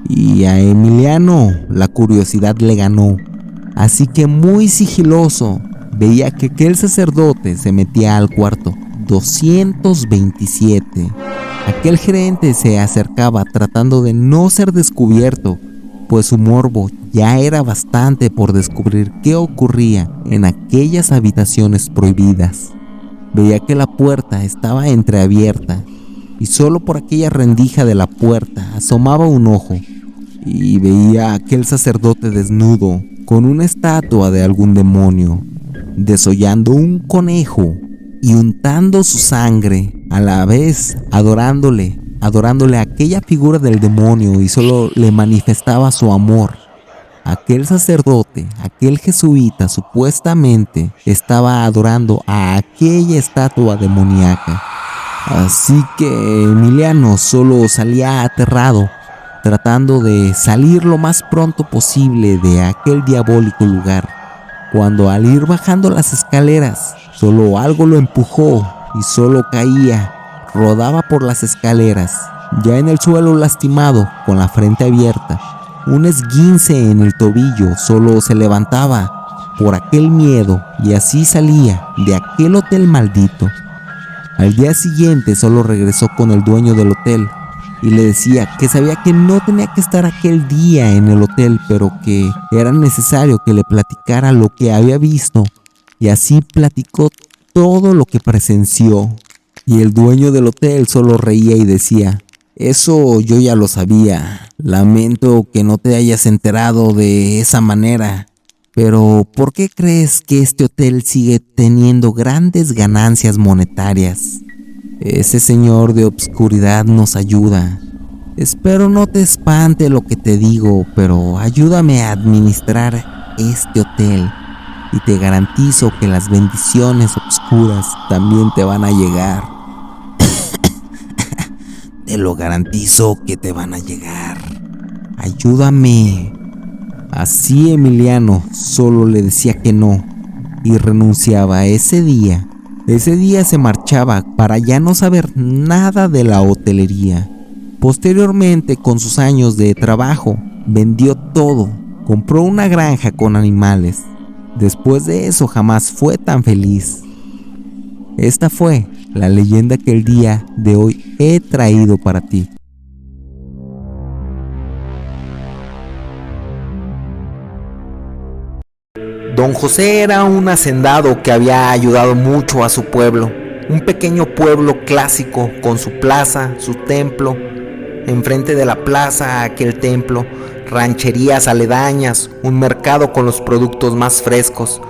Y a Emiliano la curiosidad le ganó, así que muy sigiloso veía que aquel sacerdote se metía al cuarto 227. Aquel gerente se acercaba tratando de no ser descubierto, pues su morbo ya era bastante por descubrir qué ocurría en aquellas habitaciones prohibidas. Veía que la puerta estaba entreabierta y solo por aquella rendija de la puerta asomaba un ojo, y veía a aquel sacerdote desnudo con una estatua de algún demonio, desollando un conejo y untando su sangre, a la vez adorándole a aquella figura del demonio, y solo le manifestaba su amor. Aquel sacerdote, aquel jesuita, supuestamente estaba adorando a aquella estatua demoníaca. Así que Emiliano solo salía aterrado, tratando de salir lo más pronto posible de aquel diabólico lugar, cuando al ir bajando las escaleras, solo algo lo empujó y solo caía, rodaba por las escaleras, ya en el suelo lastimado, con la frente abierta, un esguince en el tobillo, solo se levantaba por aquel miedo y así salía de aquel hotel maldito. Al día siguiente solo regresó con el dueño del hotel y le decía que sabía que no tenía que estar aquel día en el hotel, pero que era necesario que le platicara lo que había visto, y así platicó todo lo que presenció. Y el dueño del hotel solo reía y decía: eso yo ya lo sabía, lamento que no te hayas enterado de esa manera, pero ¿por qué crees que este hotel sigue teniendo grandes ganancias monetarias? Ese señor de obscuridad nos ayuda. Espero no te espante lo que te digo, pero ayúdame a administrar este hotel y te garantizo que las bendiciones obscuras también te van a llegar. Te lo garantizo que te van a llegar. Ayúdame. Así Emiliano solo le decía que no y renunciaba ese día. Ese día se marchaba para ya no saber nada de la hotelería. Posteriormente, con sus años de trabajo, vendió todo. Compró una granja con animales. Después de eso jamás fue tan feliz. Esta fue la leyenda que el día de hoy he traído para ti. Don José era un hacendado que había ayudado mucho a su pueblo, un pequeño pueblo clásico con su plaza, su templo, enfrente de la plaza aquel templo, rancherías aledañas, un mercado con los productos más frescos.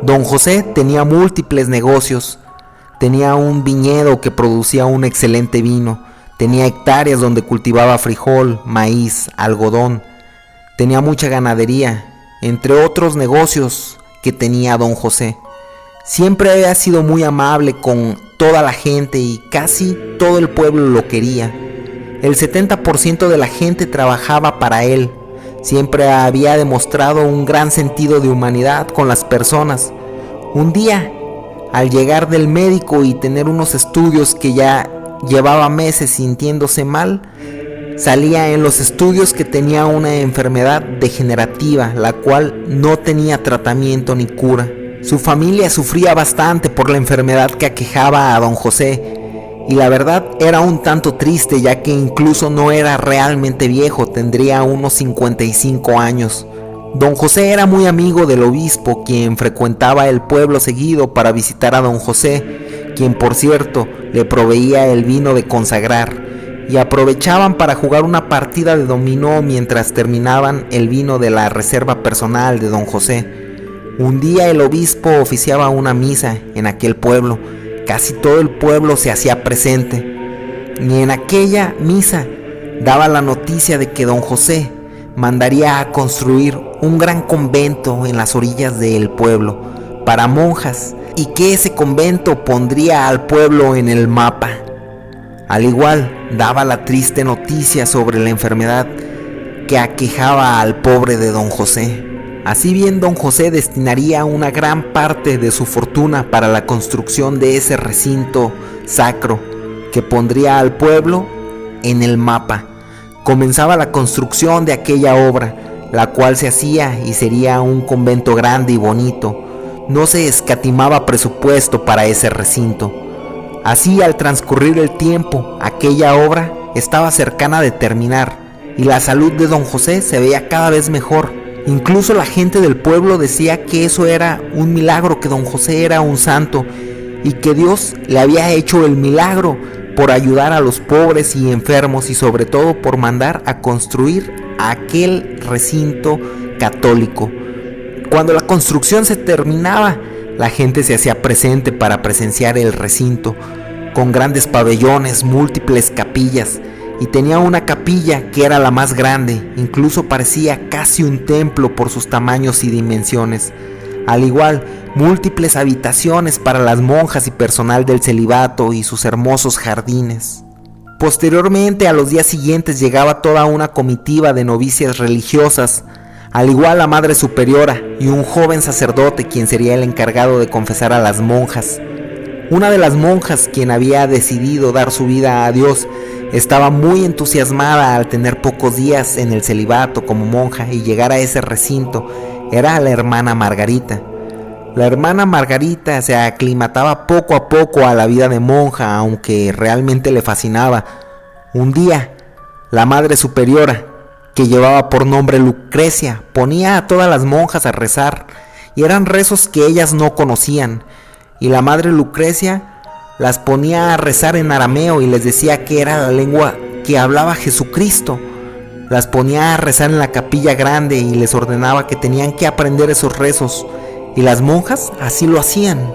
Don José tenía múltiples negocios, tenía un viñedo que producía un excelente vino, tenía hectáreas donde cultivaba frijol, maíz, algodón, tenía mucha ganadería, entre otros negocios que tenía don José. Siempre había sido muy amable con toda la gente y casi todo el pueblo lo quería. El 70% de la gente trabajaba para él. Siempre había demostrado un gran sentido de humanidad con las personas. Un día, al llegar del médico y tener unos estudios que ya llevaba meses sintiéndose mal, salía en los estudios que tenía una enfermedad degenerativa, la cual no tenía tratamiento ni cura. Su familia sufría bastante por la enfermedad que aquejaba a don José, y la verdad era un tanto triste, ya que incluso no era realmente viejo, tendría unos 55 años. Don José era muy amigo del obispo, quien frecuentaba el pueblo seguido para visitar a don José, quien por cierto le proveía el vino de consagrar, y aprovechaban para jugar una partida de dominó mientras terminaban el vino de la reserva personal de don José. Un día el obispo oficiaba una misa en aquel pueblo. Casi todo el pueblo se hacía presente, y en aquella misa daba la noticia de que don José mandaría a construir un gran convento en las orillas del pueblo para monjas, y que ese convento pondría al pueblo en el mapa. Al igual, daba la triste noticia sobre la enfermedad que aquejaba al pobre de don José. Así bien, don José destinaría una gran parte de su fortuna para la construcción de ese recinto sacro que pondría al pueblo en el mapa. Comenzaba la construcción de aquella obra, la cual se hacía y sería un convento grande y bonito. No se escatimaba presupuesto para ese recinto. Así, al transcurrir el tiempo, aquella obra estaba cercana de terminar y la salud de don José se veía cada vez mejor. Incluso la gente del pueblo decía que eso era un milagro, que don José era un santo y que Dios le había hecho el milagro por ayudar a los pobres y enfermos, y sobre todo por mandar a construir aquel recinto católico. Cuando la construcción se terminaba, la gente se hacía presente para presenciar el recinto, con grandes pabellones, múltiples capillas, y tenía una capilla que era la más grande, incluso parecía casi un templo por sus tamaños y dimensiones. Al igual, múltiples habitaciones para las monjas y personal del celibato y sus hermosos jardines. Posteriormente, a los días siguientes, llegaba toda una comitiva de novicias religiosas, al igual la madre superiora y un joven sacerdote quien sería el encargado de confesar a las monjas. Una de las monjas, quien había decidido dar su vida a Dios, estaba muy entusiasmada al tener pocos días en el celibato como monja y llegar a ese recinto. Era la hermana Margarita. La hermana Margarita se aclimataba poco a poco a la vida de monja, aunque realmente le fascinaba. Un día, la Madre Superiora, que llevaba por nombre Lucrecia, ponía a todas las monjas a rezar, y eran rezos que ellas no conocían, y la Madre Lucrecia las ponía a rezar en arameo y les decía que era la lengua que hablaba Jesucristo. Las ponía a rezar en la capilla grande y les ordenaba que tenían que aprender esos rezos, y las monjas así lo hacían.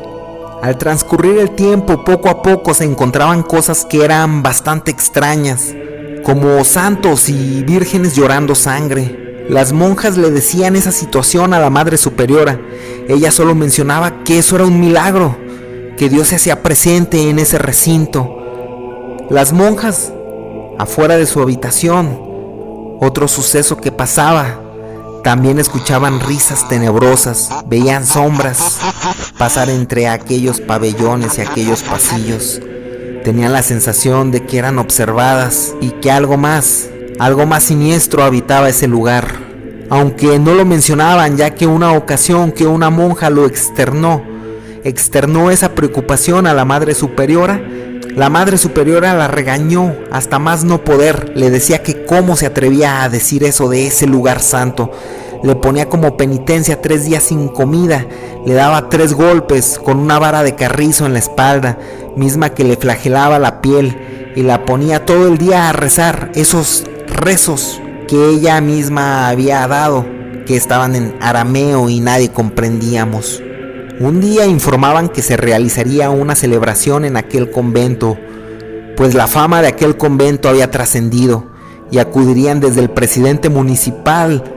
Al transcurrir el tiempo, poco a poco se encontraban cosas que eran bastante extrañas, como santos y vírgenes llorando sangre. Las monjas le decían esa situación a la Madre Superiora. Ella solo mencionaba que eso era un milagro, que Dios se hacía presente en ese recinto. Las monjas, afuera de su habitación, otro suceso que pasaba, también escuchaban risas tenebrosas, veían sombras pasar entre aquellos pabellones y aquellos pasillos. Tenían la sensación de que eran observadas y que algo más siniestro habitaba ese lugar. Aunque no lo mencionaban, ya que una ocasión que una monja lo externó esa preocupación a la Madre Superiora. La Madre Superiora la regañó hasta más no poder. Le decía que cómo se atrevía a decir eso de ese lugar santo. Le ponía como penitencia 3 días sin comida, le daba 3 golpes con una vara de carrizo en la espalda, misma que le flagelaba la piel, y la ponía todo el día a rezar esos rezos que ella misma había dado, que estaban en arameo y nadie comprendíamos. Un día informaban que se realizaría una celebración en aquel convento, pues la fama de aquel convento había trascendido, y acudirían desde el presidente municipal,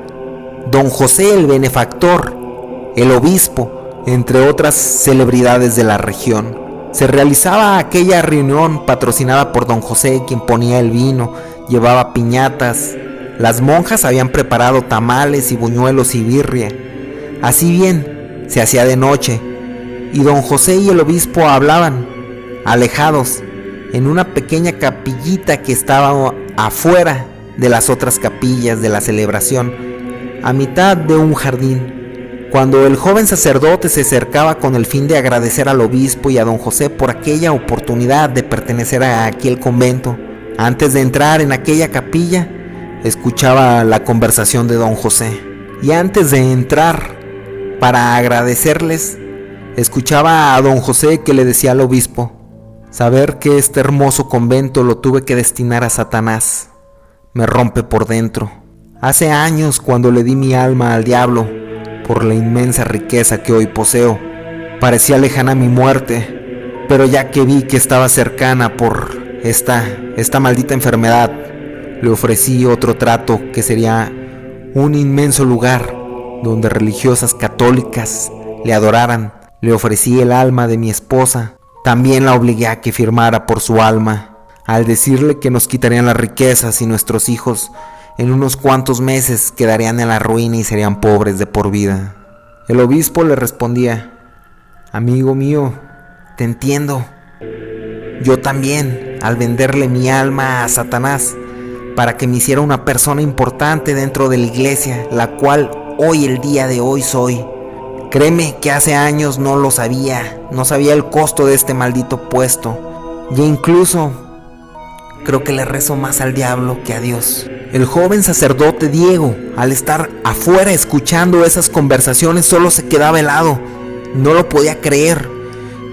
don José el benefactor, el obispo, entre otras celebridades de la región. Se realizaba aquella reunión patrocinada por don José, quien ponía el vino, llevaba piñatas. Las monjas habían preparado tamales y buñuelos y birria. Así bien, se hacía de noche, y don José y el obispo hablaban, alejados, en una pequeña capillita que estaba afuera de las otras capillas de la celebración, a mitad de un jardín. Cuando el joven sacerdote se acercaba con el fin de agradecer al obispo y a don José por aquella oportunidad de pertenecer a aquel convento, antes de entrar en aquella capilla, escuchaba la conversación de don José. Y antes de entrar para agradecerles, escuchaba a don José que le decía al obispo: saber que este hermoso convento lo tuve que destinar a Satanás me rompe por dentro. Hace años, cuando le di mi alma al diablo por la inmensa riqueza que hoy poseo, parecía lejana mi muerte, pero ya que vi que estaba cercana por esta maldita enfermedad, le ofrecí otro trato, que sería un inmenso lugar donde religiosas católicas le adoraran. Le ofrecí el alma de mi esposa, también la obligué a que firmara por su alma, al decirle que nos quitarían las riquezas y nuestros hijos en unos cuantos meses quedarían en la ruina y serían pobres de por vida. El obispo le respondía: amigo mío, te entiendo. Yo también, al venderle mi alma a Satanás para que me hiciera una persona importante dentro de la iglesia, la cual hoy, el día de hoy, soy. Créeme que hace años no sabía el costo de este maldito puesto. Y incluso creo que le rezo más al diablo que a Dios. El joven sacerdote Diego, al estar afuera escuchando esas conversaciones, solo se quedaba helado. No lo podía creer.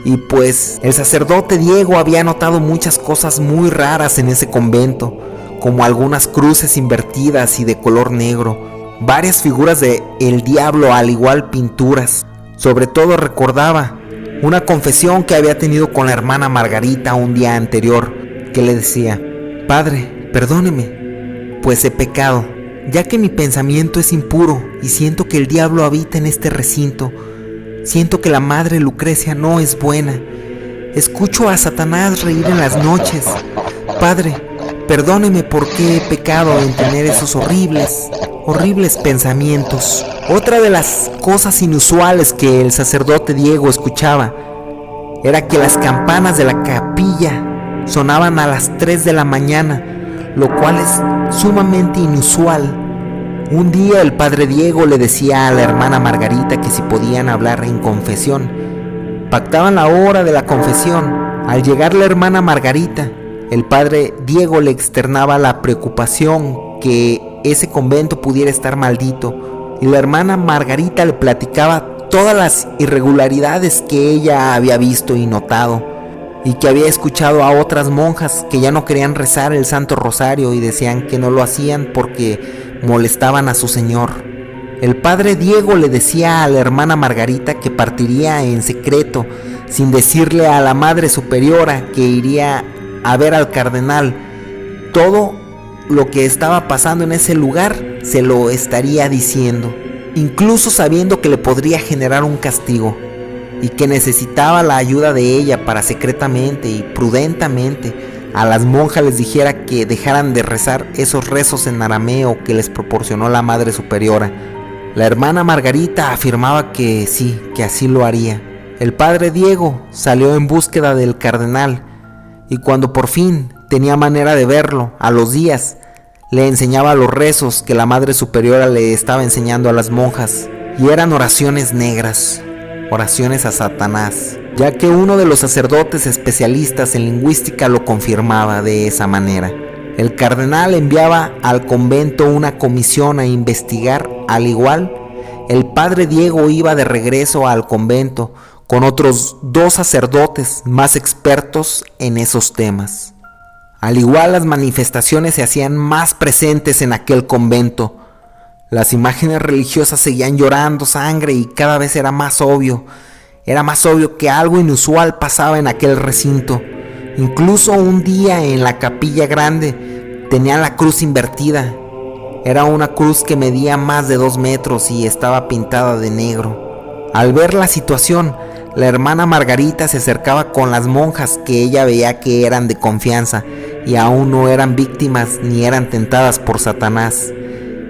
Y pues el sacerdote Diego había notado muchas cosas muy raras en ese convento, como algunas cruces invertidas y de color negro, varias figuras de el diablo, al igual pinturas. Sobre todo recordaba una confesión que había tenido con la hermana Margarita un día anterior, que le decía: Padre, perdóneme, pues he pecado, ya que mi pensamiento es impuro y siento que el diablo habita en este recinto. Siento que la Madre Lucrecia no es buena. Escucho a Satanás reír en las noches. Padre, perdóneme porque he pecado en tener esos horribles pensamientos. Otra de las cosas inusuales que el sacerdote Diego escuchaba era que las campanas de la capilla sonaban a las 3 de la mañana, lo cual es sumamente inusual, Un día el padre Diego le decía a la hermana Margarita que si podían hablar en confesión. Pactaban la hora de la confesión. Al llegar la hermana Margarita, el padre Diego le externaba la preocupación que ese convento pudiera estar maldito, y la hermana Margarita le platicaba todas las irregularidades que ella había visto y notado, y que había escuchado a otras monjas que ya no querían rezar el Santo Rosario y decían que no lo hacían porque molestaban a su señor. El padre Diego le decía a la hermana Margarita que partiría en secreto, sin decirle a la Madre Superiora que iría a ver al cardenal. Todo lo que estaba pasando en ese lugar se lo estaría diciendo, incluso sabiendo que le podría generar un castigo, y que necesitaba la ayuda de ella para secretamente y prudentemente a las monjas les dijera que dejaran de rezar esos rezos en arameo que les proporcionó la Madre Superiora. La hermana Margarita afirmaba que sí, que así lo haría. El padre Diego salió en búsqueda del cardenal, y cuando por fin tenía manera de verlo, a los días, le enseñaba los rezos que la Madre Superiora le estaba enseñando a las monjas, y eran oraciones negras, oraciones a Satanás, ya que uno de los sacerdotes especialistas en lingüística lo confirmaba de esa manera. El cardenal enviaba al convento una comisión a investigar. Al igual, el padre Diego iba de regreso al convento con otros 2 sacerdotes más expertos en esos temas. Al igual, las manifestaciones se hacían más presentes en aquel convento. Las imágenes religiosas seguían llorando sangre y cada vez era más obvio que algo inusual pasaba en aquel recinto. Incluso un día en la capilla grande tenían la cruz invertida. Era una cruz que medía más de 2 metros y estaba pintada de negro. Al ver la situación, la hermana Margarita se acercaba con las monjas que ella veía que eran de confianza y aún no eran víctimas ni eran tentadas por Satanás.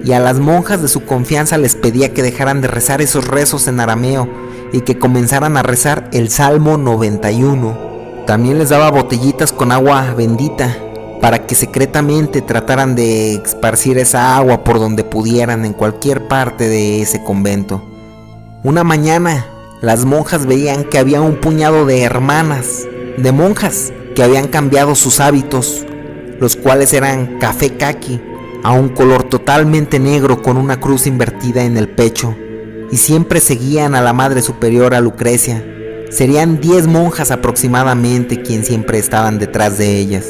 Y a las monjas de su confianza les pedía que dejaran de rezar esos rezos en arameo y que comenzaran a rezar el Salmo 91. También les daba botellitas con agua bendita para que secretamente trataran de esparcir esa agua por donde pudieran en cualquier parte de ese convento. Una mañana, las monjas veían que había un puñado de hermanas, de monjas, que habían cambiado sus hábitos, los cuales eran café caqui, a un color totalmente negro con una cruz invertida en el pecho, y siempre seguían a la Madre Superiora Lucrecia. Serían 10 monjas aproximadamente quien siempre estaban detrás de ellas.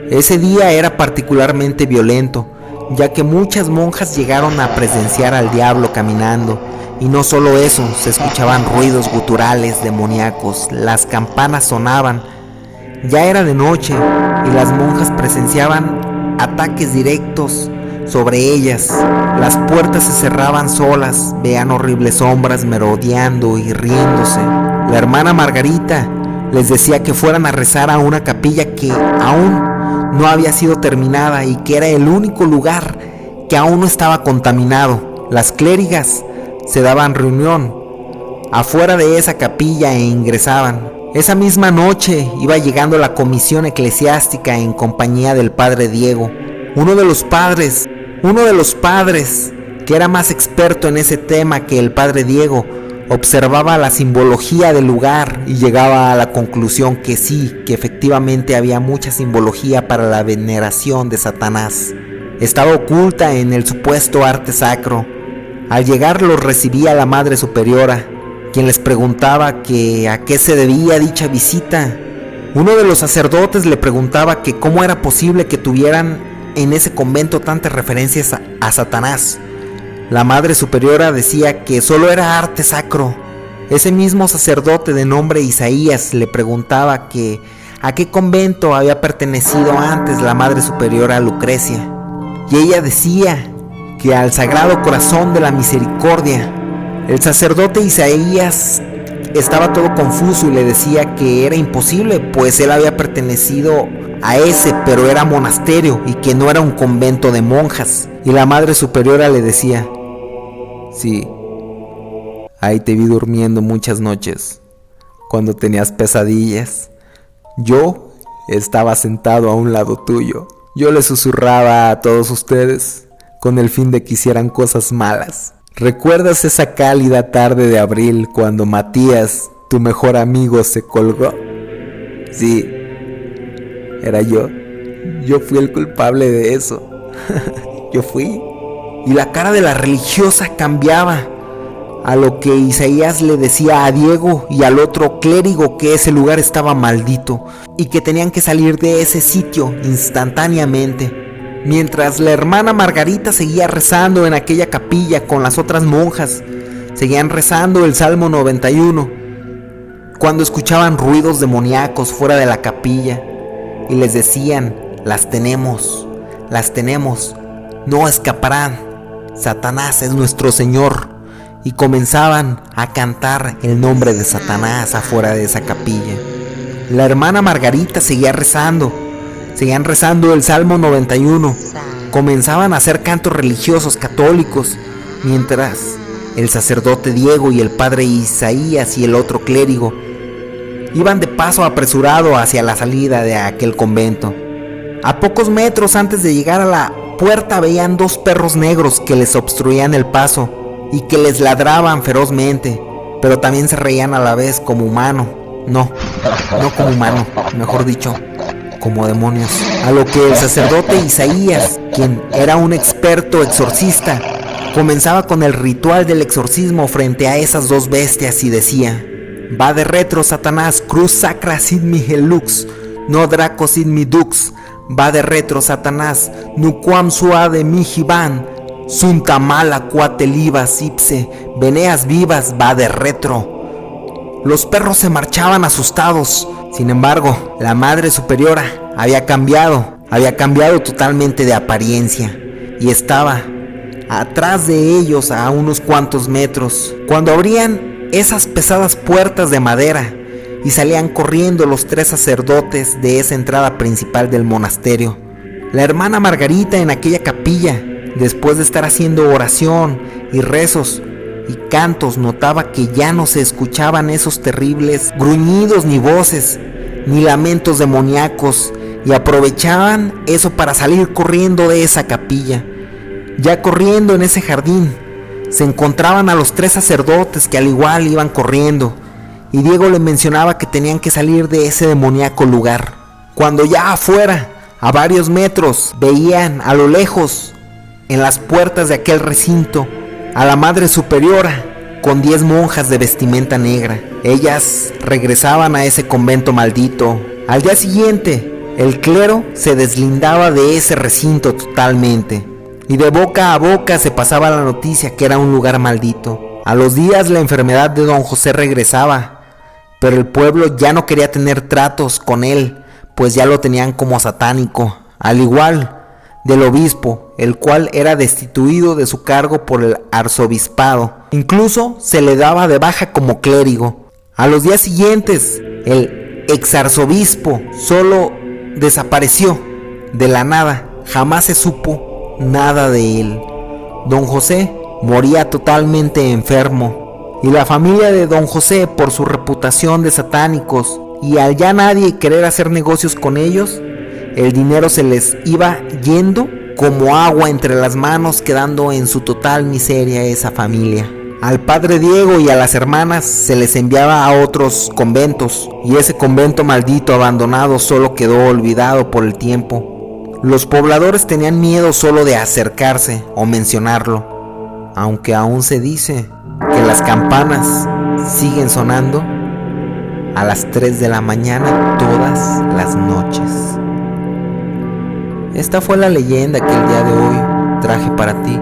Ese día era particularmente violento, ya que muchas monjas llegaron a presenciar al diablo caminando, y no solo eso, se escuchaban ruidos guturales demoníacos, las campanas sonaban, ya era de noche y las monjas presenciaban ataques directos sobre ellas. Las puertas se cerraban solas, veían horribles sombras merodeando y riéndose. La hermana Margarita les decía que fueran a rezar a una capilla que aún no había sido terminada y que era el único lugar que aún no estaba contaminado. Las clérigas se daban reunión afuera de esa capilla e ingresaban. Esa misma noche iba llegando la comisión eclesiástica en compañía del padre Diego, uno de los padres que era más experto en ese tema que el padre Diego. Observaba la simbología del lugar y llegaba a la conclusión que sí, que efectivamente había mucha simbología para la veneración de Satanás. Estaba oculta en el supuesto arte sacro. Al llegar los recibía la Madre Superiora, quien les preguntaba que a qué se debía dicha visita. Uno de los sacerdotes le preguntaba que cómo era posible que tuvieran en ese convento tantas referencias a Satanás. La Madre Superiora decía que solo era arte sacro. Ese mismo sacerdote de nombre Isaías le preguntaba que a qué convento había pertenecido antes la Madre Superiora Lucrecia, y ella decía que al Sagrado Corazón de la Misericordia. El sacerdote Isaías estaba todo confuso y le decía que era imposible, pues él había pertenecido a ese, pero era monasterio y que no era un convento de monjas. Y la Madre Superiora le decía: sí, ahí te vi durmiendo muchas noches, cuando tenías pesadillas. Yo estaba sentado a un lado tuyo. Yo le susurraba a todos ustedes con el fin de que hicieran cosas malas. ¿Recuerdas esa cálida tarde de abril cuando Matías, tu mejor amigo, se colgó? Sí, era yo. Yo fui el culpable de eso. Yo fui. Y la cara de la religiosa cambiaba, a lo que Isaías le decía a Diego y al otro clérigo que ese lugar estaba maldito y que tenían que salir de ese sitio instantáneamente. Mientras la hermana Margarita seguía rezando en aquella capilla con las otras monjas, seguían rezando el Salmo 91, cuando escuchaban ruidos demoníacos fuera de la capilla y les decían: las tenemos, no escaparán, Satanás es nuestro Señor. Y comenzaban a cantar el nombre de Satanás afuera de esa capilla. La hermana Margarita seguían rezando el Salmo 91. Comenzaban a hacer cantos religiosos católicos, mientras el sacerdote Diego y el padre Isaías y el otro clérigo iban de paso apresurado hacia la salida de aquel convento. A pocos metros antes de llegar a la puerta veían 2 perros negros que les obstruían el paso y que les ladraban ferozmente, pero también se reían a la vez como humano. No como humano, mejor dicho, como demonios. A lo que el sacerdote Isaías, quien era un experto exorcista, comenzaba con el ritual del exorcismo frente a esas 2 bestias y decía: va de retro Satanás, cruz sacra sid mihi lux, no draco sid mi dux, va de retro Satanás, nuquam suade mihi van, sunta mala cuate livas ipse, veneas vivas, va de retro. Los perros se marchaban asustados. Sin embargo, la Madre Superiora había cambiado totalmente de apariencia y estaba atrás de ellos a unos cuantos metros, cuando abrían esas pesadas puertas de madera y salían corriendo los 3 sacerdotes de esa entrada principal del monasterio. La hermana Margarita en aquella capilla, después de estar haciendo oración y rezos y cantos, notaba que ya no se escuchaban esos terribles gruñidos ni voces ni lamentos demoníacos, y aprovechaban eso para salir corriendo de esa capilla. Ya corriendo en ese jardín se encontraban a los 3 sacerdotes que al igual iban corriendo, y Diego le mencionaba que tenían que salir de ese demoníaco lugar. Cuando ya afuera, a varios metros, veían a lo lejos, en las puertas de aquel recinto, a la Madre Superiora con 10 monjas de vestimenta negra. Ellas regresaban a ese convento maldito. Al día siguiente, el clero se deslindaba de ese recinto totalmente, y de boca a boca se pasaba la noticia que era un lugar maldito. A los días la enfermedad de don José regresaba, pero el pueblo ya no quería tener tratos con él, pues ya lo tenían como satánico, al igual del obispo, el cual era destituido de su cargo por el arzobispado. Incluso se le daba de baja como clérigo. A los días siguientes, el exarzobispo solo desapareció de la nada. Jamás se supo nada de él. Don José moría totalmente enfermo, y la familia de don José, por su reputación de satánicos y al ya nadie querer hacer negocios con ellos, el dinero se les iba yendo como agua entre las manos, quedando en su total miseria esa familia. Al padre Diego y a las hermanas se les enviaba a otros conventos, y ese convento maldito abandonado solo quedó olvidado por el tiempo. Los pobladores tenían miedo solo de acercarse o mencionarlo, aunque aún se dice que las campanas siguen sonando a las 3 de la mañana todas las noches. Esta fue la leyenda que el día de hoy traje para ti.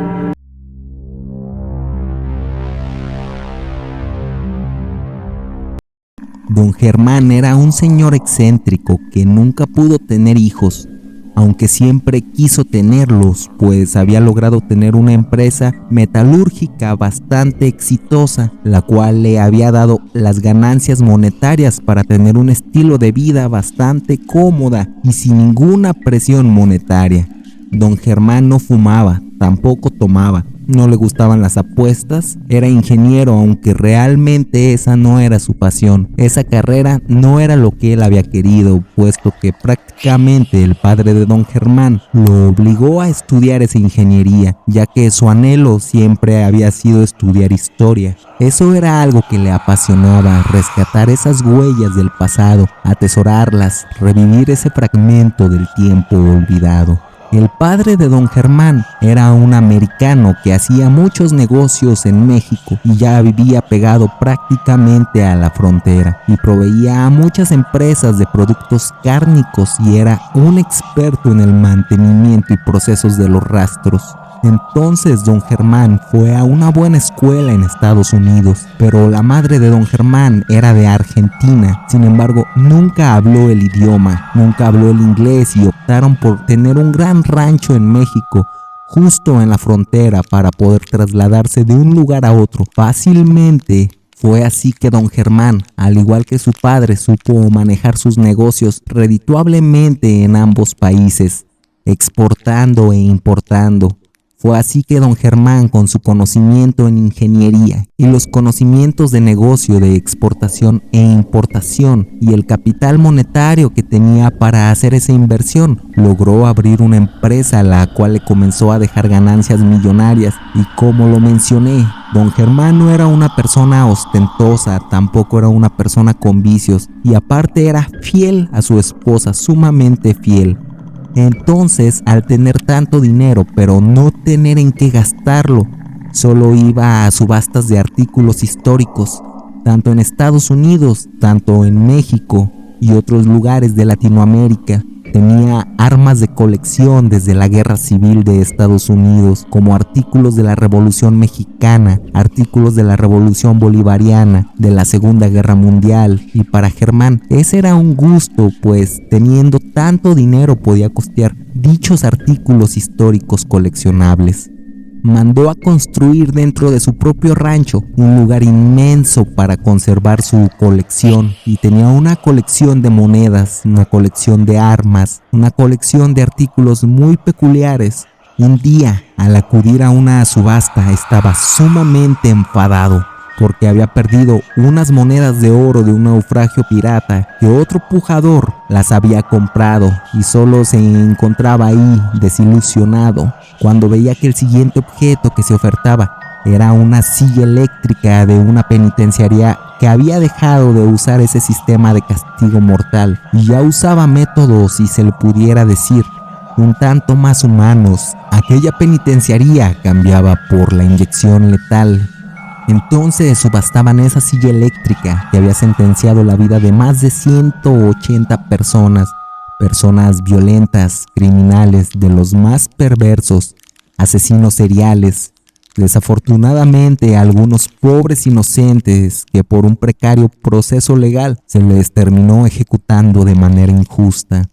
Don Germán era un señor excéntrico que nunca pudo tener hijos, aunque siempre quiso tenerlos, pues había logrado tener una empresa metalúrgica bastante exitosa, la cual le había dado las ganancias monetarias para tener un estilo de vida bastante cómoda y sin ninguna presión monetaria. Don Germán no fumaba, tampoco tomaba, no le gustaban las apuestas, era ingeniero aunque realmente esa no era su pasión. Esa carrera no era lo que él había querido, puesto que prácticamente el padre de don Germán lo obligó a estudiar esa ingeniería, ya que su anhelo siempre había sido estudiar historia. Eso era algo que le apasionaba, rescatar esas huellas del pasado, atesorarlas, revivir ese fragmento del tiempo olvidado. El padre de don Germán era un americano que hacía muchos negocios en México y ya vivía pegado prácticamente a la frontera y proveía a muchas empresas de productos cárnicos y era un experto en el mantenimiento y procesos de los rastros. Entonces don Germán fue a una buena escuela en Estados Unidos, pero la madre de don Germán era de Argentina. Sin embargo, nunca habló el idioma, nunca habló el inglés y optaron por tener un gran rancho en México, justo en la frontera, para poder trasladarse de un lugar a otro fácilmente. Fue así que don Germán, al igual que su padre, supo manejar sus negocios redituablemente en ambos países, exportando e importando. Fue así que don Germán, con su conocimiento en ingeniería y los conocimientos de negocio de exportación e importación y el capital monetario que tenía para hacer esa inversión, logró abrir una empresa a la cual le comenzó a dejar ganancias millonarias. Y como lo mencioné, don Germán no era una persona ostentosa, tampoco era una persona con vicios y aparte era fiel a su esposa, sumamente fiel. Entonces, al tener tanto dinero pero no tener en qué gastarlo, solo iba a subastas de artículos históricos, tanto en Estados Unidos, tanto en México y otros lugares de Latinoamérica. Tenía armas de colección desde la Guerra Civil de Estados Unidos, como artículos de la Revolución Mexicana, artículos de la Revolución Bolivariana, de la Segunda Guerra Mundial. Y para Germán ese era un gusto, pues teniendo tanto dinero podía costear dichos artículos históricos coleccionables. Mandó a construir dentro de su propio rancho un lugar inmenso para conservar su colección y tenía una colección de monedas, una colección de armas, una colección de artículos muy peculiares. Un día, al acudir a una subasta, estaba sumamente enfadado porque había perdido unas monedas de oro de un naufragio pirata que otro pujador las había comprado y solo se encontraba ahí desilusionado cuando veía que el siguiente objeto que se ofertaba era una silla eléctrica de una penitenciaría que había dejado de usar ese sistema de castigo mortal y ya usaba métodos, si se le pudiera decir, un tanto más humanos. Aquella penitenciaría cambiaba por la inyección letal. Entonces subastaban esa silla eléctrica que había sentenciado la vida de más de 180 personas violentas, criminales, de los más perversos, asesinos seriales. Desafortunadamente, algunos pobres inocentes que por un precario proceso legal se les terminó ejecutando de manera injusta.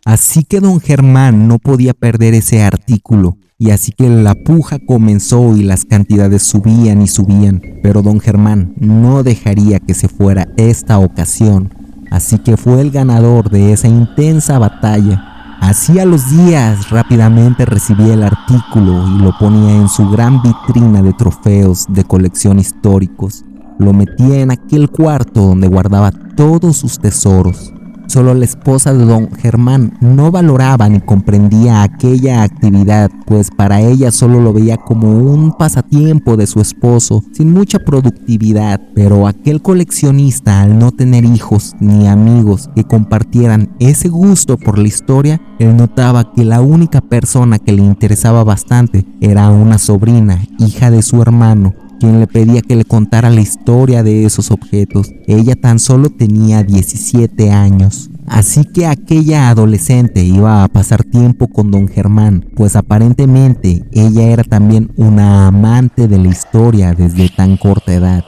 Así que don Germán no podía perder ese artículo. Y así que la puja comenzó y las cantidades subían y subían, pero don Germán no dejaría que se fuera esta ocasión, así que fue el ganador de esa intensa batalla. Así a los días rápidamente recibía el artículo y lo ponía en su gran vitrina de trofeos de colección históricos. Lo metía en aquel cuarto donde guardaba todos sus tesoros. Solo la esposa de don Germán no valoraba ni comprendía aquella actividad, pues para ella solo lo veía como un pasatiempo de su esposo, sin mucha productividad. Pero aquel coleccionista, al no tener hijos ni amigos que compartieran ese gusto por la historia, él notaba que la única persona que le interesaba bastante era una sobrina, hija de su hermano, quien le pedía que le contara la historia de esos objetos. Ella tan solo tenía 17 años. Así que aquella adolescente iba a pasar tiempo con don Germán, pues aparentemente ella era también una amante de la historia desde tan corta edad.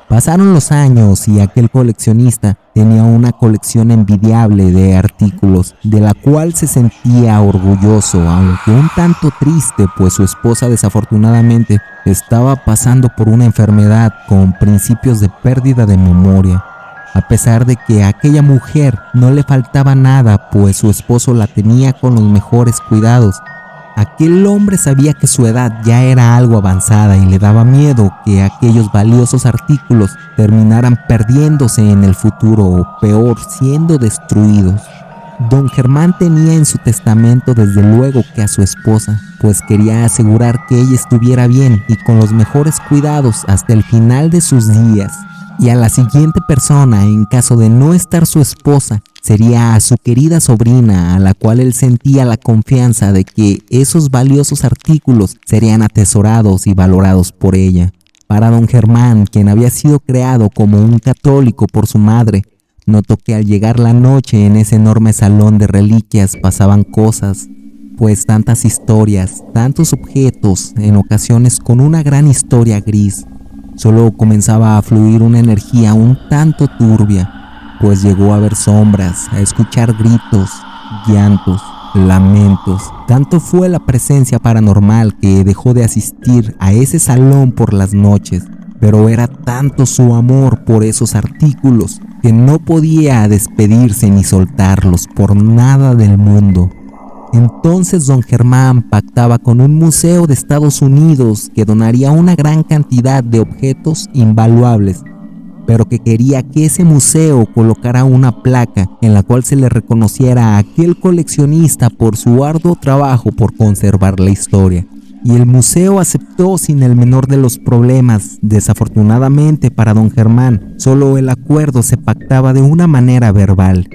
Pasaron los años y aquel coleccionista tenía una colección envidiable de artículos, de la cual se sentía orgulloso, aunque un tanto triste, pues su esposa desafortunadamente estaba pasando por una enfermedad con principios de pérdida de memoria. A pesar de que a aquella mujer no le faltaba nada, pues su esposo la tenía con los mejores cuidados, Aquel hombre sabía que su edad ya era algo avanzada y le daba miedo que aquellos valiosos artículos terminaran perdiéndose en el futuro o peor, siendo destruidos. Don Germán tenía en su testamento desde luego que a su esposa, pues quería asegurar que ella estuviera bien y con los mejores cuidados hasta el final de sus días. Y a la siguiente persona, en caso de no estar su esposa, sería a su querida sobrina, a la cual él sentía la confianza de que esos valiosos artículos serían atesorados y valorados por ella. Para don Germán, quien había sido creado como un católico por su madre, notó que al llegar la noche en ese enorme salón de reliquias pasaban cosas, pues tantas historias, tantos objetos, en ocasiones con una gran historia gris. Solo comenzaba a fluir una energía un tanto turbia, pues llegó a ver sombras, a escuchar gritos, llantos, lamentos. Tanto fue la presencia paranormal que dejó de asistir a ese salón por las noches, pero era tanto su amor por esos artículos que no podía despedirse ni soltarlos por nada del mundo. Entonces don Germán pactaba con un museo de Estados Unidos que donaría una gran cantidad de objetos invaluables, pero que quería que ese museo colocara una placa en la cual se le reconociera a aquel coleccionista por su arduo trabajo por conservar la historia. Y el museo aceptó sin el menor de los problemas. Desafortunadamente para don Germán, solo el acuerdo se pactaba de una manera verbal.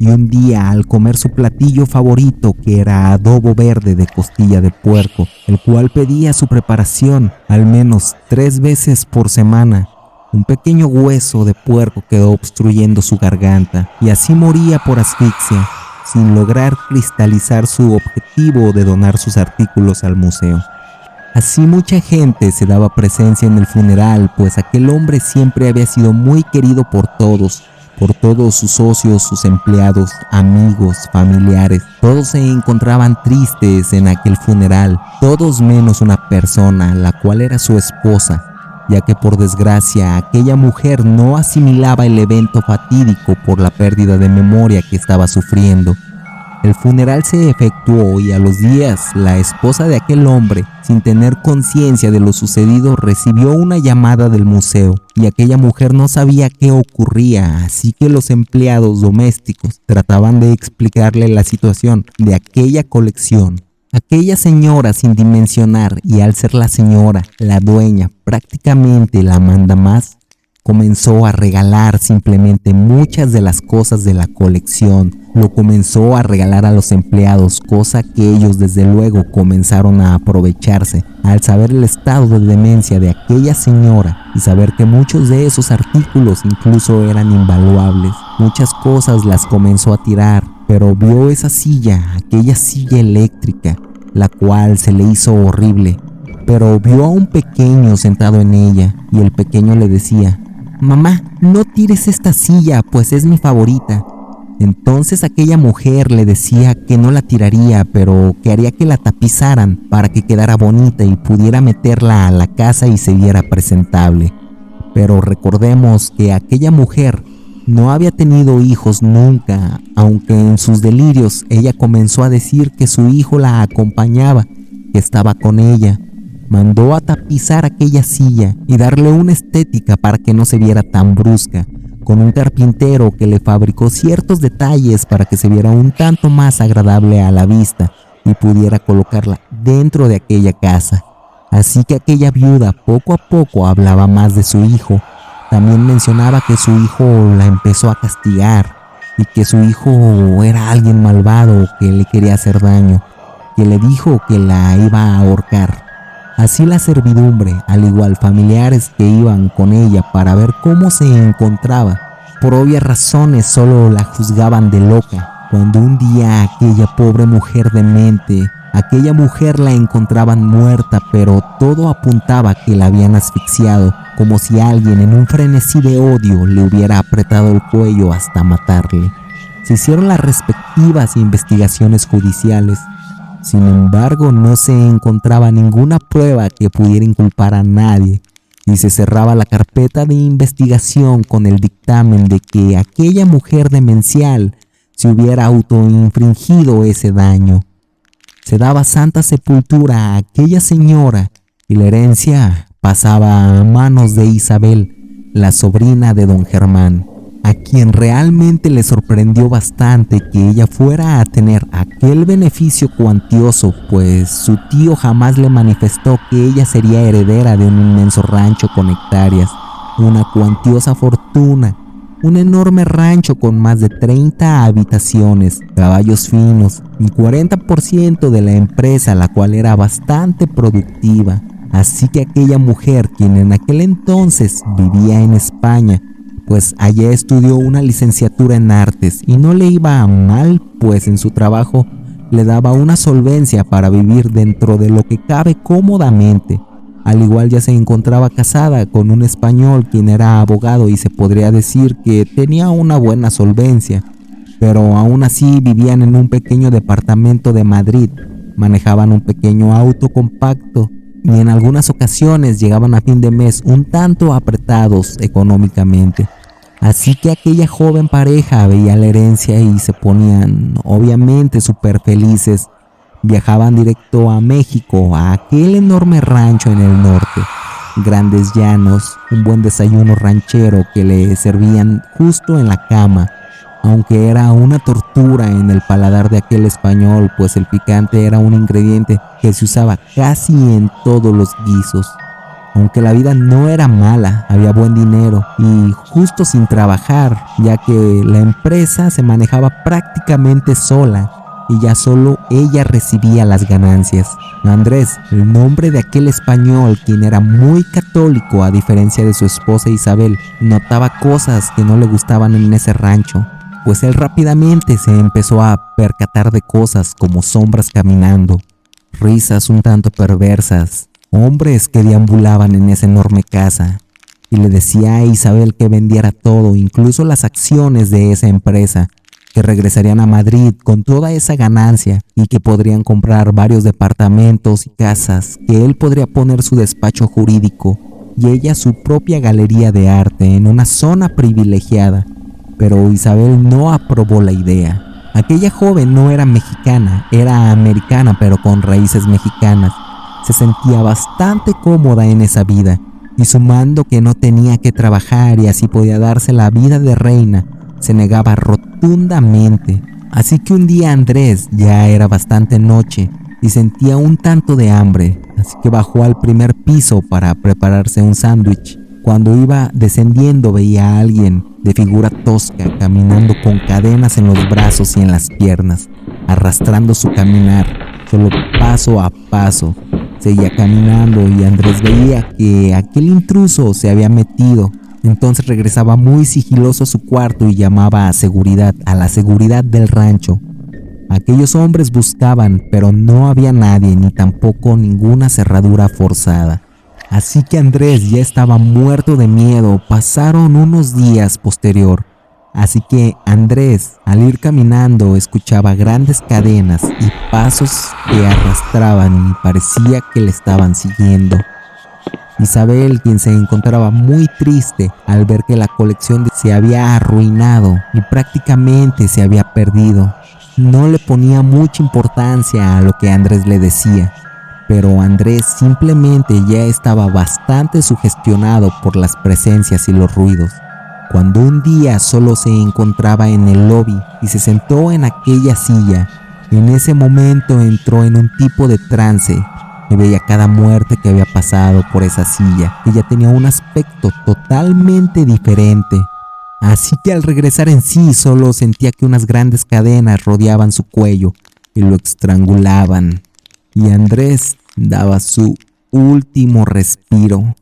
Y un día, al comer su platillo favorito, que era adobo verde de costilla de puerco, el cual pedía su preparación al menos 3 veces por semana, un pequeño hueso de puerco quedó obstruyendo su garganta y así moría por asfixia, sin lograr cristalizar su objetivo de donar sus artículos al museo. Así mucha gente se daba presencia en el funeral, pues aquel hombre siempre había sido muy querido por todos sus socios, sus empleados, amigos, familiares. Todos se encontraban tristes en aquel funeral, todos menos una persona, la cual era su esposa, ya que por desgracia aquella mujer no asimilaba el evento fatídico por la pérdida de memoria que estaba sufriendo. El funeral se efectuó y a los días la esposa de aquel hombre, sin tener conciencia de lo sucedido, recibió una llamada del museo y aquella mujer no sabía qué ocurría, así que los empleados domésticos trataban de explicarle la situación de aquella colección. Aquella señora, sin dimensionar, y al ser la señora, la dueña, prácticamente la mandamás, comenzó a regalar simplemente muchas de las cosas de la colección. Lo comenzó a regalar a los empleados, cosa que ellos desde luego comenzaron a aprovecharse al saber el estado de demencia de aquella señora y saber que muchos de esos artículos incluso eran invaluables. Muchas cosas las comenzó a tirar, pero vio esa silla, aquella silla eléctrica, la cual se le hizo horrible, pero vio a un pequeño sentado en ella y el pequeño le decía: «Mamá, no tires esta silla, pues es mi favorita». Entonces aquella mujer le decía que no la tiraría, pero que haría que la tapizaran para que quedara bonita y pudiera meterla a la casa y se viera presentable. Pero recordemos que aquella mujer no había tenido hijos nunca, aunque en sus delirios ella comenzó a decir que su hijo la acompañaba, que estaba con ella. Mandó a tapizar aquella silla y darle una estética para que no se viera tan brusca, con un carpintero que le fabricó ciertos detalles para que se viera un tanto más agradable a la vista y pudiera colocarla dentro de aquella casa. Así que aquella viuda poco a poco hablaba más de su hijo. También mencionaba que su hijo la empezó a castigar y que su hijo era alguien malvado que le quería hacer daño, que le dijo que la iba a ahorcar. Así la servidumbre, al igual familiares que iban con ella para ver cómo se encontraba, por obvias razones solo la juzgaban de loca, cuando un día aquella pobre mujer demente, aquella mujer la encontraban muerta, pero todo apuntaba que la habían asfixiado, como si alguien en un frenesí de odio le hubiera apretado el cuello hasta matarle. Se hicieron las respectivas investigaciones judiciales. Sin embargo, no se encontraba ninguna prueba que pudiera inculpar a nadie y se cerraba la carpeta de investigación con el dictamen de que aquella mujer demencial se hubiera autoinfringido ese daño. se daba santa sepultura a aquella señora y la herencia pasaba a manos de Isabel, la sobrina de don Germán, a quien realmente le sorprendió bastante que ella fuera a tener aquel beneficio cuantioso, pues su tío jamás le manifestó que ella sería heredera de un inmenso rancho con hectáreas, una cuantiosa fortuna, un enorme rancho con más de 30 habitaciones, caballos finos y 40% de la empresa, la cual era bastante productiva. Así que aquella mujer, quien en aquel entonces vivía en España, pues allá estudió una licenciatura en artes y no le iba mal, pues en su trabajo le daba una solvencia para vivir dentro de lo que cabe cómodamente. Al igual ya se encontraba casada con un español quien era abogado y se podría decir que tenía una buena solvencia, pero aún así vivían en un pequeño departamento de Madrid, manejaban un pequeño auto compacto y en algunas ocasiones llegaban a fin de mes un tanto apretados económicamente. Así que aquella joven pareja veía la herencia y se ponían obviamente súper felices. Viajaban directo a México, a aquel enorme rancho en el norte. Grandes llanos, un buen desayuno ranchero que le servían justo en la cama, aunque era una tortura en el paladar de aquel español, pues el picante era un ingrediente que se usaba casi en todos los guisos. Aunque la vida no era mala, había buen dinero y justo sin trabajar, ya que la empresa se manejaba prácticamente sola y ya solo ella recibía las ganancias. Andrés, el nombre de aquel español, quien era muy católico a diferencia de su esposa Isabel, notaba cosas que no le gustaban en ese rancho, pues él rápidamente se empezó a percatar de cosas como sombras caminando, risas un tanto perversas, hombres que deambulaban en esa enorme casa, y le decía a Isabel que vendiera todo, incluso las acciones de esa empresa, que regresarían a Madrid con toda esa ganancia y que podrían comprar varios departamentos y casas, que él podría poner su despacho jurídico y ella su propia galería de arte en una zona privilegiada. Pero Isabel no aprobó la idea. Aquella joven no era mexicana, era americana, pero con raíces mexicanas. Se sentía bastante cómoda en esa vida, y sumando que no tenía que trabajar y así podía darse la vida de reina, se negaba rotundamente. Así que un día Andrés, ya era bastante noche y sentía un tanto de hambre, así que bajó al primer piso para prepararse un sándwich. Cuando iba descendiendo veía a alguien de figura tosca caminando con cadenas en los brazos y en las piernas, arrastrando su caminar, solo paso a paso. Seguía caminando y Andrés veía que aquel intruso se había metido. Entonces regresaba muy sigiloso a su cuarto y llamaba a seguridad, a la seguridad del rancho. Aquellos hombres buscaban, pero no había nadie, ni tampoco ninguna cerradura forzada. Así que Andrés ya estaba muerto de miedo. Pasaron unos días posterior. Así que Andrés, al ir caminando, escuchaba grandes cadenas y pasos que arrastraban y parecía que le estaban siguiendo. Isabel, quien se encontraba muy triste al ver que la colección se había arruinado y prácticamente se había perdido, no le ponía mucha importancia a lo que Andrés le decía, pero Andrés simplemente ya estaba bastante sugestionado por las presencias y los ruidos. Cuando un día solo se encontraba en el lobby y se sentó en aquella silla, en ese momento entró en un tipo de trance. Y veía cada muerte que había pasado por esa silla, que ya tenía un aspecto totalmente diferente. Así que al regresar en sí, solo sentía que unas grandes cadenas rodeaban su cuello y lo estrangulaban. Y Andrés daba su último respiro.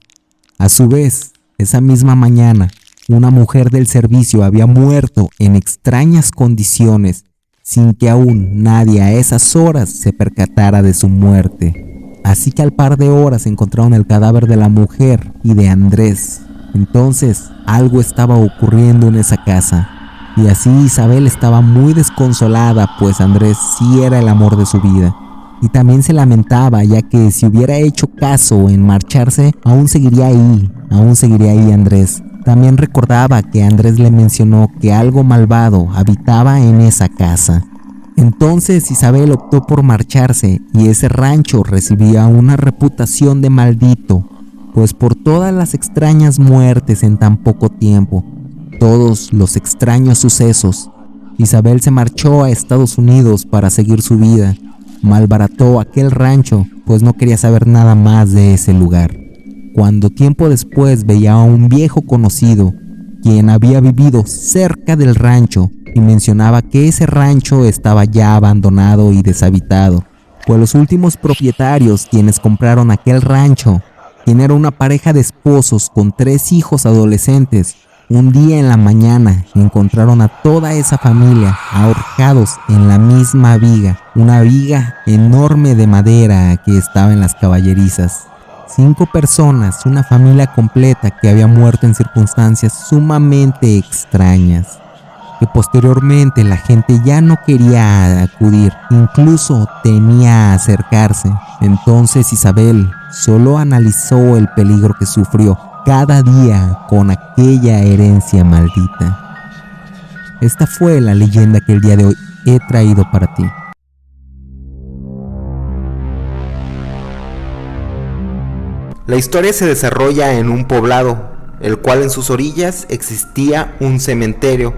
A su vez, esa misma mañana, una mujer del servicio había muerto en extrañas condiciones, sin que aún nadie a esas horas se percatara de su muerte. Así que al par de horas encontraron el cadáver de la mujer y de Andrés. Entonces algo estaba ocurriendo en esa casa. Y así Isabel estaba muy desconsolada, pues Andrés sí era el amor de su vida. Y también se lamentaba, ya que si hubiera hecho caso en marcharse, aún seguiría ahí Andrés. También recordaba que Andrés le mencionó que algo malvado habitaba en esa casa. Entonces Isabel optó por marcharse y ese rancho recibía una reputación de maldito, pues por todas las extrañas muertes en tan poco tiempo, todos los extraños sucesos, Isabel se marchó a Estados Unidos para seguir su vida. Malbarató aquel rancho, pues no quería saber nada más de ese lugar. Cuando tiempo después veía a un viejo conocido, quien había vivido cerca del rancho, y mencionaba que ese rancho estaba ya abandonado y deshabitado, pues los últimos propietarios quienes compraron aquel rancho, quien era una pareja de esposos con 3 hijos adolescentes, un día en la mañana encontraron a toda esa familia ahorcados en la misma viga, una viga enorme de madera que estaba en las caballerizas. 5 personas, una familia completa que había muerto en circunstancias sumamente extrañas, que posteriormente la gente ya no quería acudir, incluso temía acercarse. Entonces Isabel solo analizó el peligro que sufrió cada día con aquella herencia maldita. Esta fue la leyenda que el día de hoy he traído para ti. La historia se desarrolla en un poblado, el cual en sus orillas existía un cementerio,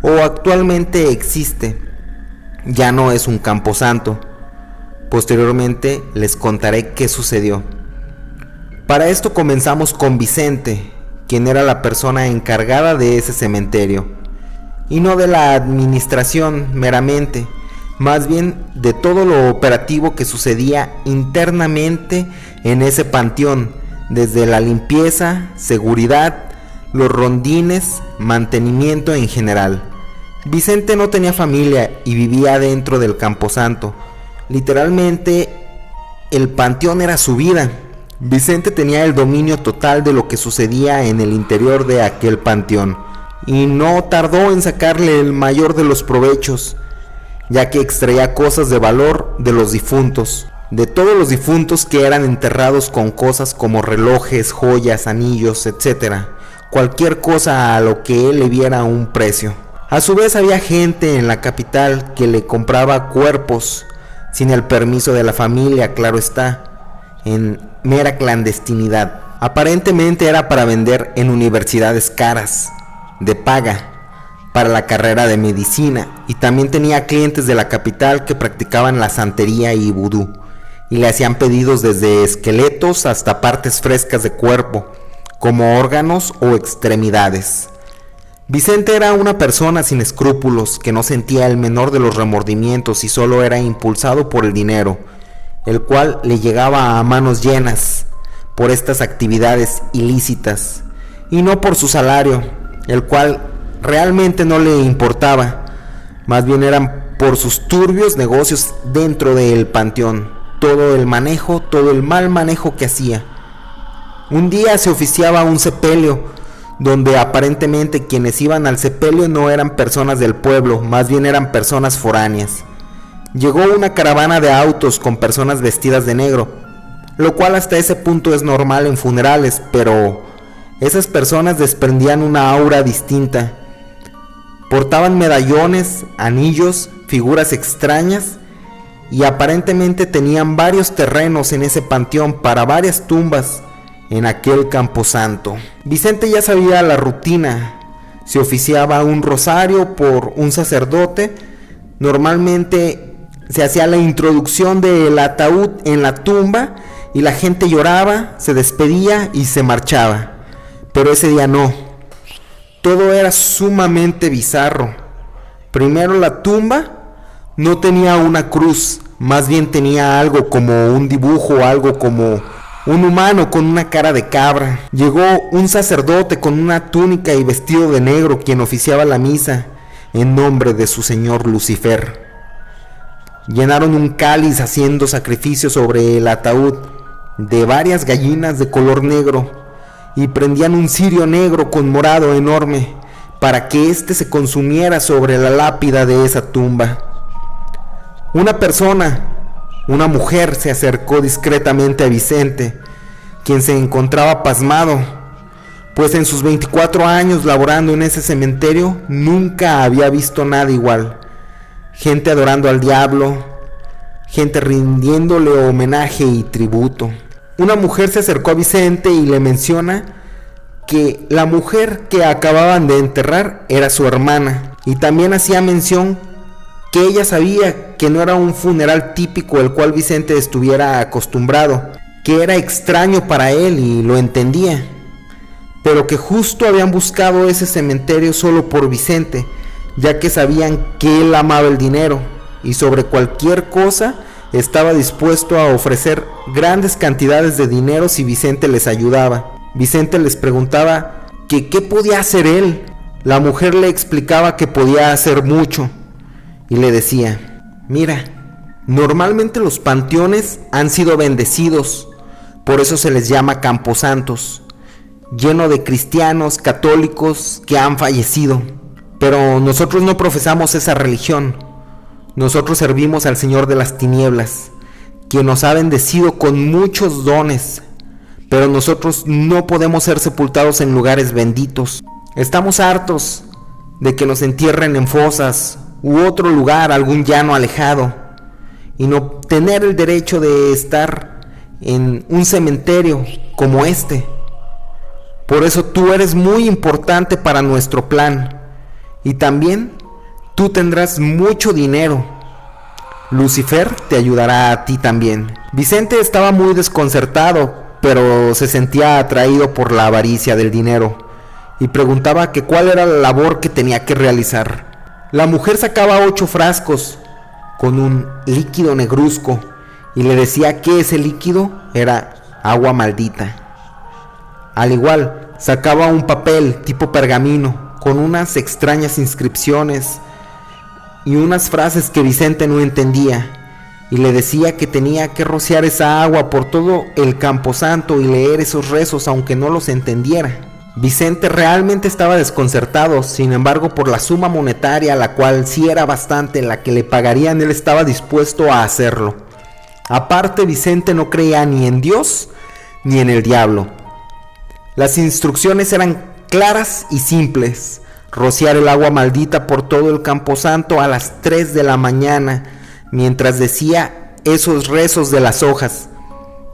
o actualmente existe. Ya no es un camposanto. Posteriormente les contaré qué sucedió. Para esto comenzamos con Vicente, quien era la persona encargada de ese cementerio, y no de la administración meramente, más bien de todo lo operativo que sucedía internamente en ese panteón, desde la limpieza, seguridad, los rondines, mantenimiento en general. Vicente no tenía familia y vivía dentro del camposanto. Literalmente, el panteón era su vida. Vicente tenía el dominio total de lo que sucedía en el interior de aquel panteón, y no tardó en sacarle el mayor de los provechos, ya que extraía cosas de valor de los difuntos, de todos los difuntos que eran enterrados con cosas como relojes, joyas, anillos, etc. Cualquier cosa a lo que él le viera un precio. A su vez había gente en la capital que le compraba cuerpos, sin el permiso de la familia, claro está, en mera clandestinidad. Aparentemente era para vender en universidades caras, de paga, para la carrera de medicina, y también tenía clientes de la capital que practicaban la santería y vudú, y le hacían pedidos desde esqueletos hasta partes frescas de cuerpo, como órganos o extremidades. Vicente era una persona sin escrúpulos, que no sentía el menor de los remordimientos y solo era impulsado por el dinero, el cual le llegaba a manos llenas por estas actividades ilícitas, y no por su salario, el cual realmente no le importaba, más bien eran por sus turbios negocios dentro del panteón, todo el manejo, todo el mal manejo que hacía. Un día se oficiaba un sepelio, donde aparentemente quienes iban al sepelio no eran personas del pueblo, más bien eran personas foráneas. Llegó una caravana de autos con personas vestidas de negro, lo cual hasta ese punto es normal en funerales, pero esas personas desprendían una aura distinta. Portaban medallones, anillos, figuras extrañas, y aparentemente tenían varios terrenos en ese panteón para varias tumbas en aquel camposanto. Vicente ya sabía la rutina. Se oficiaba un rosario por un sacerdote. Normalmente se hacía la introducción del ataúd en la tumba y la gente lloraba, se despedía y se marchaba. Pero ese día no. Todo era sumamente bizarro. Primero, la tumba no tenía una cruz, más bien tenía algo como un dibujo, algo como un humano con una cara de cabra. Llegó un sacerdote con una túnica y vestido de negro, quien oficiaba la misa en nombre de su señor Lucifer. Llenaron un cáliz haciendo sacrificios sobre el ataúd de varias gallinas de color negro, y prendían un cirio negro con morado enorme para que éste se consumiera sobre la lápida de esa tumba. Una persona, una mujer, se acercó discretamente a Vicente, quien se encontraba pasmado, pues en sus 24 años laborando en ese cementerio nunca había visto nada igual. gente adorando al diablo, gente rindiéndole homenaje y tributo. Una mujer se acercó a Vicente y le menciona que la mujer que acababan de enterrar era su hermana, y también hacía mención que ella sabía que no era un funeral típico el cual Vicente estuviera acostumbrado, que era extraño para él y lo entendía, pero que justo habían buscado ese cementerio solo por Vicente, ya que sabían que él amaba el dinero y sobre cualquier cosa estaba dispuesto a ofrecer grandes cantidades de dinero si Vicente les ayudaba. Vicente les preguntaba que qué podía hacer él. La mujer le explicaba que podía hacer mucho y le decía: mira, normalmente los panteones han sido bendecidos, por eso se les llama camposantos, lleno de cristianos católicos que han fallecido. Pero nosotros no profesamos esa religión. Nosotros servimos al Señor de las tinieblas, quien nos ha bendecido con muchos dones, pero nosotros no podemos ser sepultados en lugares benditos. Estamos hartos de que nos entierren en fosas u otro lugar, algún llano alejado, y no tener el derecho de estar en un cementerio como este. Por eso tú eres muy importante para nuestro plan, y también tú tendrás mucho dinero. Lucifer te ayudará a ti también. Vicente estaba muy desconcertado, pero se sentía atraído por la avaricia del dinero y preguntaba que cuál era la labor que tenía que realizar. La mujer sacaba 8 frascos con un líquido negruzco y le decía que ese líquido era agua maldita. Al igual, sacaba un papel tipo pergamino con unas extrañas inscripciones y unas frases que Vicente no entendía, y le decía que tenía que rociar esa agua por todo el camposanto y leer esos rezos aunque no los entendiera. Vicente realmente estaba desconcertado, sin embargo, por la suma monetaria, la cual sí era bastante la que le pagarían, él estaba dispuesto a hacerlo. Aparte, Vicente no creía ni en Dios ni en el diablo. Las instrucciones eran claras y simples: rociar el agua maldita por todo el camposanto a las 3 de la mañana, mientras decía esos rezos de las hojas.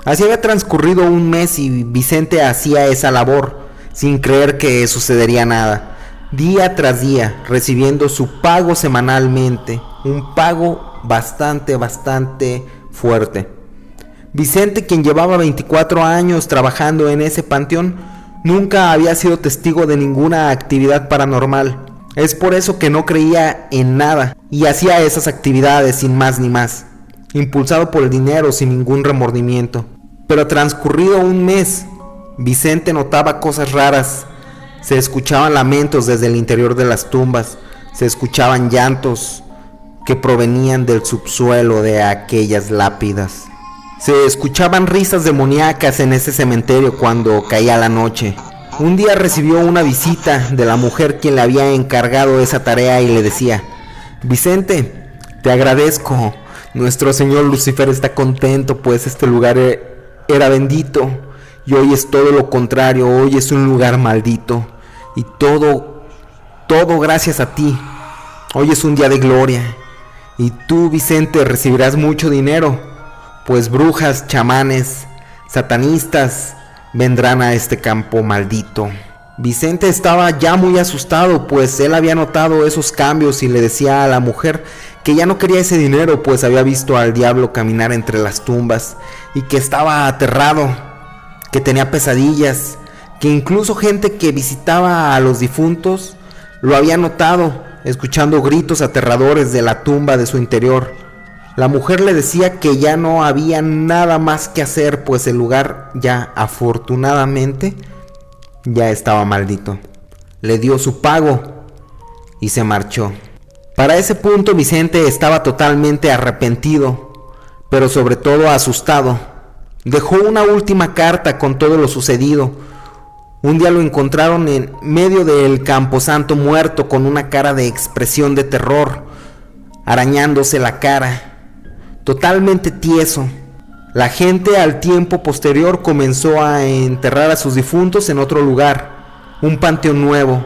Así había transcurrido un mes y Vicente hacía esa labor, sin creer que sucedería nada, día tras día, recibiendo su pago semanalmente, un pago bastante fuerte. Vicente, quien llevaba 24 años trabajando en ese panteón, nunca había sido testigo de ninguna actividad paranormal. Es por eso que no creía en nada y hacía esas actividades sin más ni más, impulsado por el dinero, sin ningún remordimiento. Pero transcurrido un mes, Vicente notaba cosas raras. Se escuchaban lamentos desde el interior de las tumbas, se escuchaban llantos que provenían del subsuelo de aquellas lápidas. Se escuchaban risas demoníacas en ese cementerio cuando caía la noche. Un día recibió una visita de la mujer quien le había encargado esa tarea y le decía: Vicente, te agradezco. Nuestro señor Lucifer está contento, pues este lugar era bendito y hoy es todo lo contrario, hoy es un lugar maldito. Y todo gracias a ti. Hoy es un día de gloria. Y tú, Vicente, recibirás mucho dinero, pues brujas, chamanes, satanistas vendrán a este campo maldito. Vicente estaba ya muy asustado, pues él había notado esos cambios y le decía a la mujer que ya no quería ese dinero, pues había visto al diablo caminar entre las tumbas y que estaba aterrado, que tenía pesadillas, que incluso gente que visitaba a los difuntos lo había notado, escuchando gritos aterradores de la tumba de su interior. La mujer le decía que ya no había nada más que hacer, pues el lugar ya afortunadamente ya estaba maldito. Le dio su pago y se marchó. Para ese punto Vicente estaba totalmente arrepentido, pero sobre todo asustado. Dejó una última carta con todo lo sucedido. Un día lo encontraron en medio del camposanto muerto con una cara de expresión de terror, arañándose la cara, totalmente tieso. La gente al tiempo posterior comenzó a enterrar a sus difuntos en otro lugar, un panteón nuevo,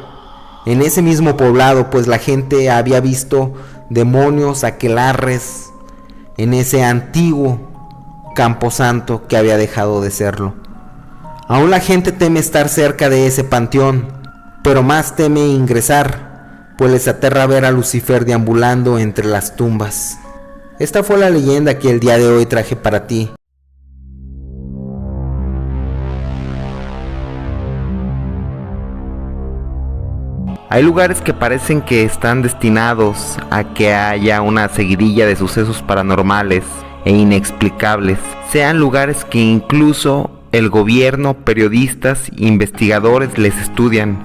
en ese mismo poblado, pues la gente había visto demonios, aquelarres, en ese antiguo camposanto que había dejado de serlo. Aún la gente teme estar cerca de ese panteón, pero más teme ingresar, pues les aterra ver a Lucifer deambulando entre las tumbas. Esta fue la leyenda que el día de hoy traje para ti. Hay lugares que parecen que están destinados a que haya una seguidilla de sucesos paranormales e inexplicables. Sean lugares que incluso el gobierno, periodistas, investigadores les estudian.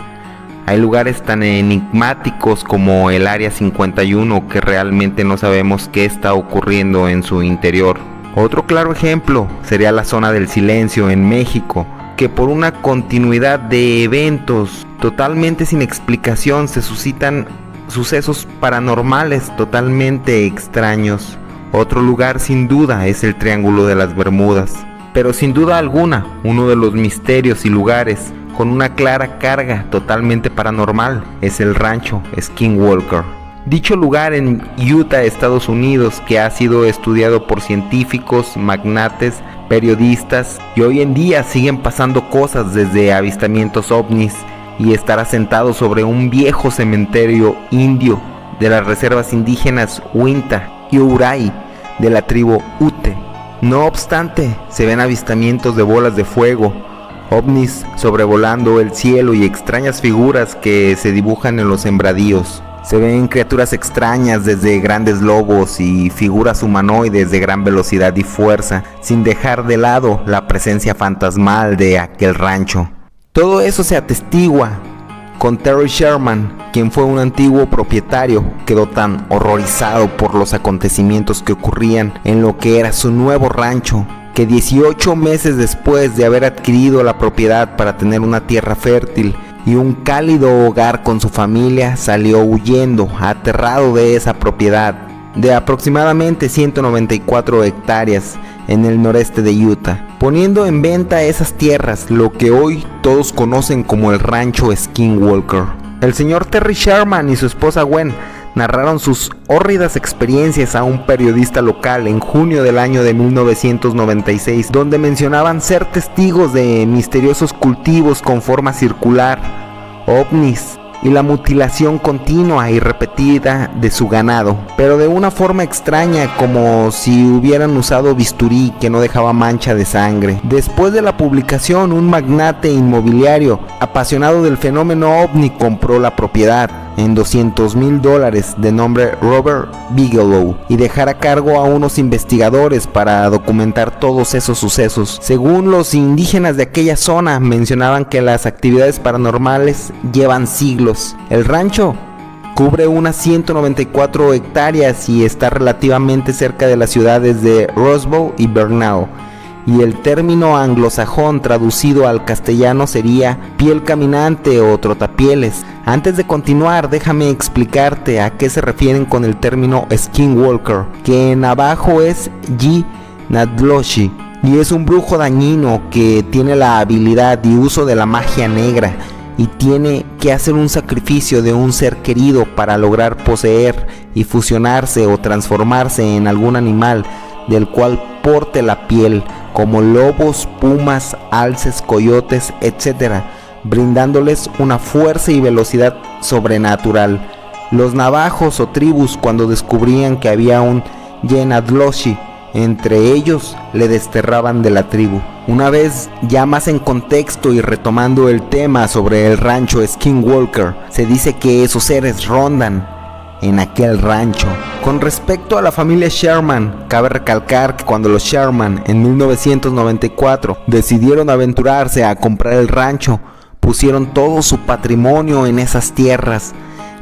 Hay lugares tan enigmáticos como el Área 51 que realmente no sabemos qué está ocurriendo en su interior. Otro claro ejemplo sería la Zona del Silencio en México, que por una continuidad de eventos totalmente sin explicación se suscitan sucesos paranormales totalmente extraños. Otro lugar sin duda es el Triángulo de las Bermudas, pero sin duda alguna uno de los misterios y lugares con una clara carga totalmente paranormal es el rancho Skinwalker. Dicho lugar en Utah, Estados Unidos, que ha sido estudiado por científicos, magnates, periodistas, y hoy en día siguen pasando cosas desde avistamientos ovnis y estar asentado sobre un viejo cementerio indio de las reservas indígenas Uinta y Uray de la tribu Ute. No obstante, se ven avistamientos de bolas de fuego, ovnis sobrevolando el cielo y extrañas figuras que se dibujan en los sembradíos. Se ven criaturas extrañas desde grandes lobos y figuras humanoides de gran velocidad y fuerza, sin dejar de lado la presencia fantasmal de aquel rancho. Todo eso se atestigua con Terry Sherman, quien fue un antiguo propietario. Quedó tan horrorizado por los acontecimientos que ocurrían en lo que era su nuevo rancho, que 18 meses después de haber adquirido la propiedad para tener una tierra fértil y un cálido hogar con su familia, salió huyendo, aterrado de esa propiedad de aproximadamente 194 hectáreas en el noreste de Utah, poniendo en venta esas tierras, lo que hoy todos conocen como el rancho Skinwalker. El señor Terry Sherman y su esposa Gwen narraron sus hórridas experiencias a un periodista local en junio del año de 1996, donde mencionaban ser testigos de misteriosos cultivos con forma circular, ovnis y la mutilación continua y repetida de su ganado, pero de una forma extraña, como si hubieran usado bisturí que no dejaba mancha de sangre. Después de la publicación, un magnate inmobiliario apasionado del fenómeno ovni compró la propiedad en $200,000 de nombre Robert Bigelow y dejar a cargo a unos investigadores para documentar todos esos sucesos. Según los indígenas de aquella zona, mencionaban que las actividades paranormales llevan siglos. El rancho cubre unas 194 hectáreas y está relativamente cerca de las ciudades de Roswell y Bernal, y el término anglosajón traducido al castellano sería piel caminante o trotapieles. Antes de continuar, déjame explicarte a qué se refieren con el término Skinwalker, que en navajo es Ji-Nadloshi, y es un brujo dañino que tiene la habilidad y uso de la magia negra y tiene que hacer un sacrificio de un ser querido para lograr poseer y fusionarse o transformarse en algún animal del cual porte la piel, como lobos, pumas, alces, coyotes, etc., brindándoles una fuerza y velocidad sobrenatural. Los navajos o tribus, cuando descubrían que había un Yenadloshi entre ellos, le desterraban de la tribu. Una vez ya más en contexto y retomando el tema sobre el rancho Skinwalker, se dice que esos seres rondan en aquel rancho. Con respecto a la familia Sherman, cabe recalcar que cuando los Sherman en 1994 decidieron aventurarse a comprar el rancho, pusieron todo su patrimonio en esas tierras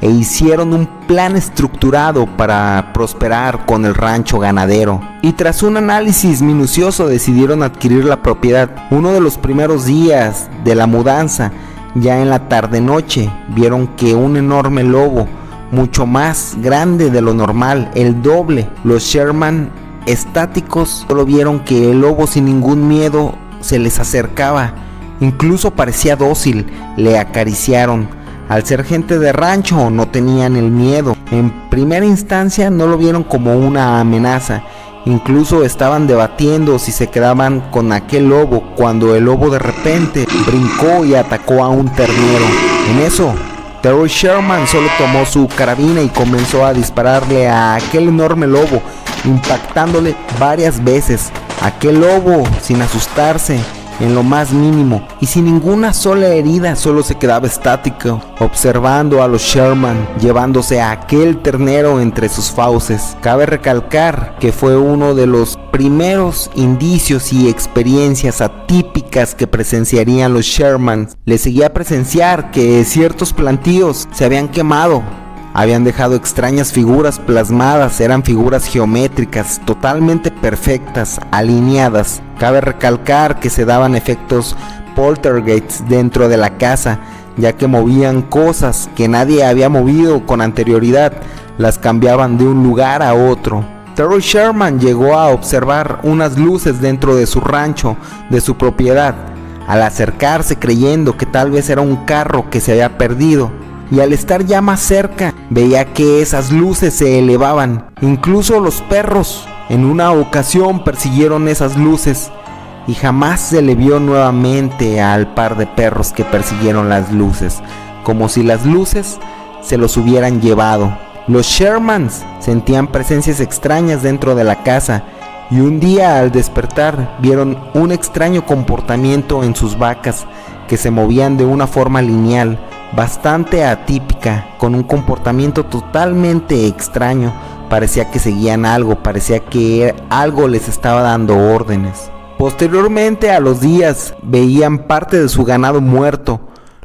e hicieron un plan estructurado para prosperar con el rancho ganadero. Y tras un análisis minucioso decidieron adquirir la propiedad. Uno de los primeros días de la mudanza, ya en la tarde-noche, vieron que un enorme lobo, mucho más grande de lo normal, el doble. Los Sherman, estáticos, solo vieron que el lobo sin ningún miedo se les acercaba. Incluso parecía dócil. Le acariciaron, Al ser gente de rancho no tenían el miedo. En primera instancia no lo vieron como una amenaza. Incluso estaban debatiendo si se quedaban con aquel lobo cuando el lobo de repente brincó y atacó a un ternero. En eso, Terry Sherman solo tomó su carabina y comenzó a dispararle a aquel enorme lobo, impactándole varias veces. Aquel lobo, sin asustarse en lo más mínimo y sin ninguna sola herida, solo se quedaba estático, observando a los Sherman llevándose a aquel ternero entre sus fauces. Cabe recalcar que fue uno de los primeros indicios y experiencias atípicas que presenciarían los Sherman. Les seguía presenciar que ciertos plantíos se habían quemado. Habían dejado extrañas figuras plasmadas, eran figuras geométricas, totalmente perfectas, alineadas. Cabe recalcar que se daban efectos poltergeists dentro de la casa, ya que movían cosas que nadie había movido con anterioridad, las cambiaban de un lugar a otro. Terry Sherman llegó a observar unas luces dentro de su rancho, de su propiedad, al acercarse creyendo que tal vez era un carro que se había perdido. Y al estar ya más cerca, veía que esas luces se elevaban. Incluso los perros en una ocasión persiguieron esas luces y jamás se le vio nuevamente al par de perros que persiguieron las luces, como si las luces se los hubieran llevado. Los Shermans sentían presencias extrañas dentro de la casa y un día al despertar vieron un extraño comportamiento en sus vacas que se movían de una forma lineal, bastante atípica, con un comportamiento totalmente extraño. Parecía que seguían algo, parecía que algo les estaba dando órdenes. Posteriormente a los días veían parte de su ganado muerto.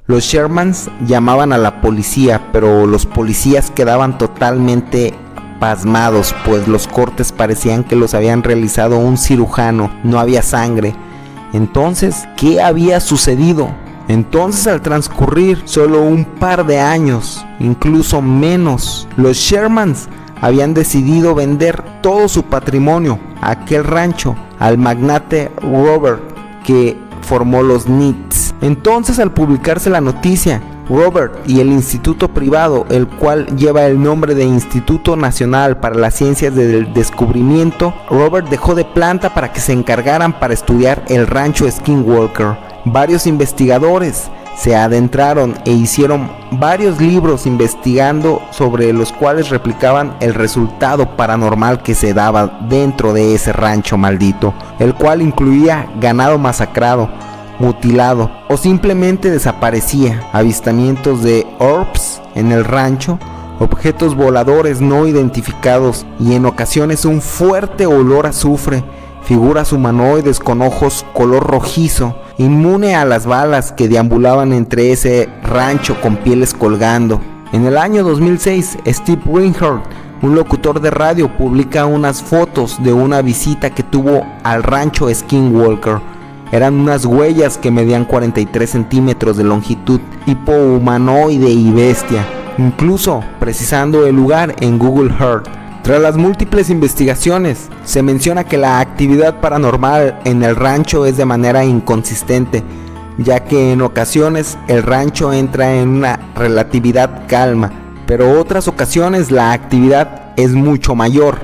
Los Shermans llamaban a la policía, pero los policías quedaban totalmente pasmados, pues los cortes parecían que los habían realizado un cirujano, no había sangre. Entonces, ¿qué había sucedido? Entonces, al transcurrir solo un par de años, incluso menos, los Shermans habían decidido vender todo su patrimonio, aquel rancho, al magnate Robert, que formó los Knights. Entonces, al publicarse la noticia, Robert y el instituto privado, el cual lleva el nombre de Instituto Nacional para las Ciencias del Descubrimiento, Robert dejó de planta para que se encargaran para estudiar el rancho Skinwalker. Varios investigadores se adentraron e hicieron varios libros investigando sobre los cuales replicaban el resultado paranormal que se daba dentro de ese rancho maldito, el cual incluía ganado masacrado, mutilado o simplemente desaparecía, avistamientos de orbs en el rancho, objetos voladores no identificados y en ocasiones un fuerte olor a azufre, figuras humanoides con ojos color rojizo, inmune a las balas que deambulaban entre ese rancho con pieles colgando. En el año 2006, Steve Rinehart, un locutor de radio, publica unas fotos de una visita que tuvo al rancho Skinwalker. Eran unas huellas que medían 43 centímetros de longitud, tipo humanoide y bestia, incluso precisando el lugar en Google Earth. Tras las múltiples investigaciones, se menciona que la actividad paranormal en el rancho es de manera inconsistente, ya que en ocasiones el rancho entra en una relatividad calma, pero otras ocasiones la actividad es mucho mayor,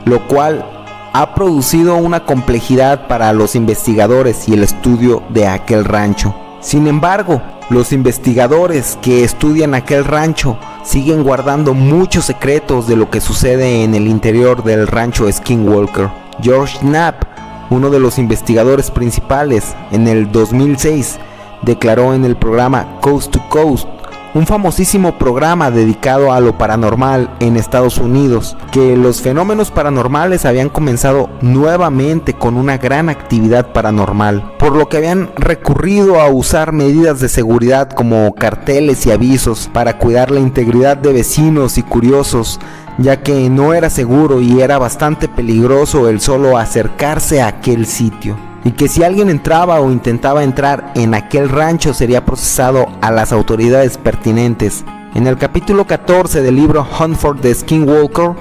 lo cual ha producido una complejidad para los investigadores y el estudio de aquel rancho. Sin embargo, los investigadores que estudian aquel rancho siguen guardando muchos secretos de lo que sucede en el interior del rancho Skinwalker. George Knapp, uno de los investigadores principales, en el 2006 declaró en el programa Coast to Coast, un famosísimo programa dedicado a lo paranormal en Estados Unidos, que los fenómenos paranormales habían comenzado nuevamente con una gran actividad paranormal, por lo que habían recurrido a usar medidas de seguridad como carteles y avisos para cuidar la integridad de vecinos y curiosos, ya que no era seguro y era bastante peligroso el solo acercarse a aquel sitio, y que si alguien entraba o intentaba entrar en aquel rancho sería procesado a las autoridades pertinentes. En el capítulo 14 del libro Hunt for the Skinwalker,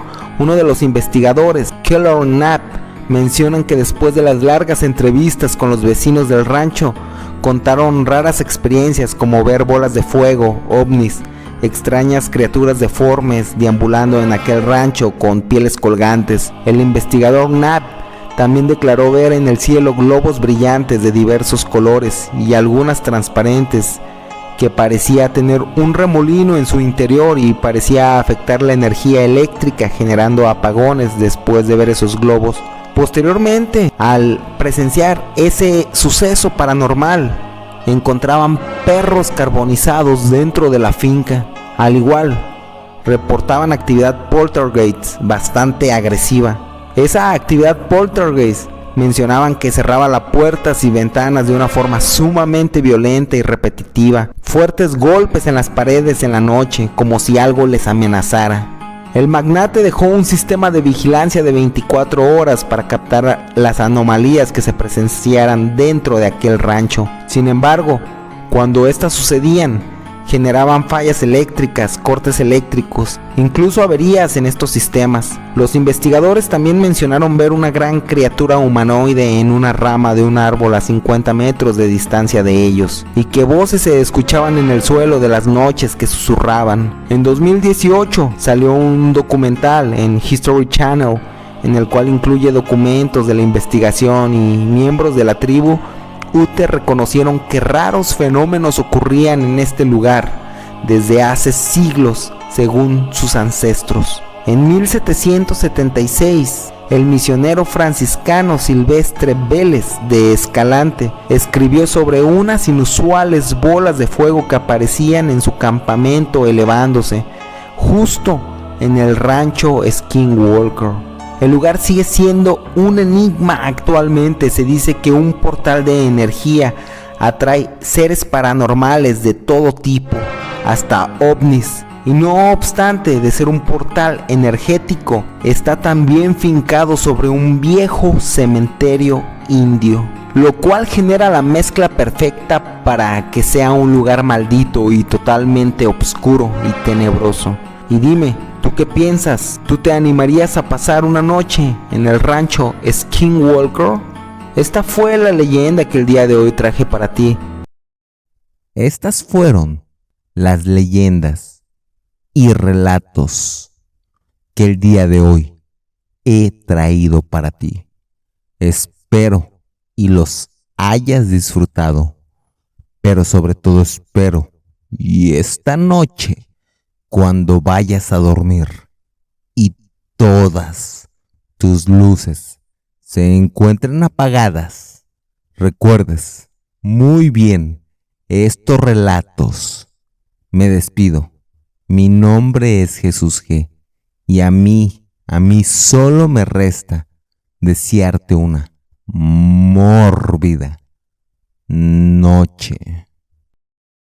uno de los investigadores, Keller Knapp, mencionan que después de las largas entrevistas con los vecinos del rancho, contaron raras experiencias como ver bolas de fuego, ovnis, extrañas criaturas deformes deambulando en aquel rancho con pieles colgantes. El investigador Knapp también declaró ver en el cielo globos brillantes de diversos colores y algunas transparentes que parecía tener un remolino en su interior y parecía afectar la energía eléctrica, generando apagones después de ver esos globos. Posteriormente, al presenciar ese suceso paranormal, encontraban perros carbonizados dentro de la finca. Al igual, reportaban actividad poltergeist bastante agresiva. Esa actividad poltergeist mencionaban que cerraba las puertas y ventanas de una forma sumamente violenta y repetitiva. Fuertes golpes en las paredes en la noche, como si algo les amenazara. El magnate dejó un sistema de vigilancia de 24 horas para captar las anomalías que se presenciaran dentro de aquel rancho. Sin embargo, cuando estas sucedían, generaban fallas eléctricas, cortes eléctricos, incluso averías en estos sistemas. Los investigadores también mencionaron ver una gran criatura humanoide en una rama de un árbol a 50 metros de distancia de ellos, y que voces se escuchaban en el suelo de las noches que susurraban. En 2018 salió un documental en History Channel, en el cual incluye documentos de la investigación, y miembros de la tribu Ute reconocieron que raros fenómenos ocurrían en este lugar desde hace siglos, según sus ancestros. En 1776, el misionero franciscano Silvestre Vélez de Escalante escribió sobre unas inusuales bolas de fuego que aparecían en su campamento elevándose, justo en el rancho Skinwalker. El lugar sigue siendo un enigma actualmente. Se dice que un portal de energía atrae seres paranormales de todo tipo, hasta ovnis. Y no obstante de ser un portal energético, está también fincado sobre un viejo cementerio indio, lo cual genera la mezcla perfecta para que sea un lugar maldito y totalmente oscuro y tenebroso. Y dime, ¿tú qué piensas? ¿Tú te animarías a pasar una noche en el rancho Skinwalker? Esta fue la leyenda que el día de hoy traje para ti. Estas fueron las leyendas y relatos que el día de hoy he traído para ti. Espero y los hayas disfrutado, pero sobre todo espero y esta noche, cuando vayas a dormir y todas tus luces se encuentren apagadas, recuerdes muy bien estos relatos. Me despido. Mi nombre es Jesús G. Y a mí solo me resta desearte una mórbida noche.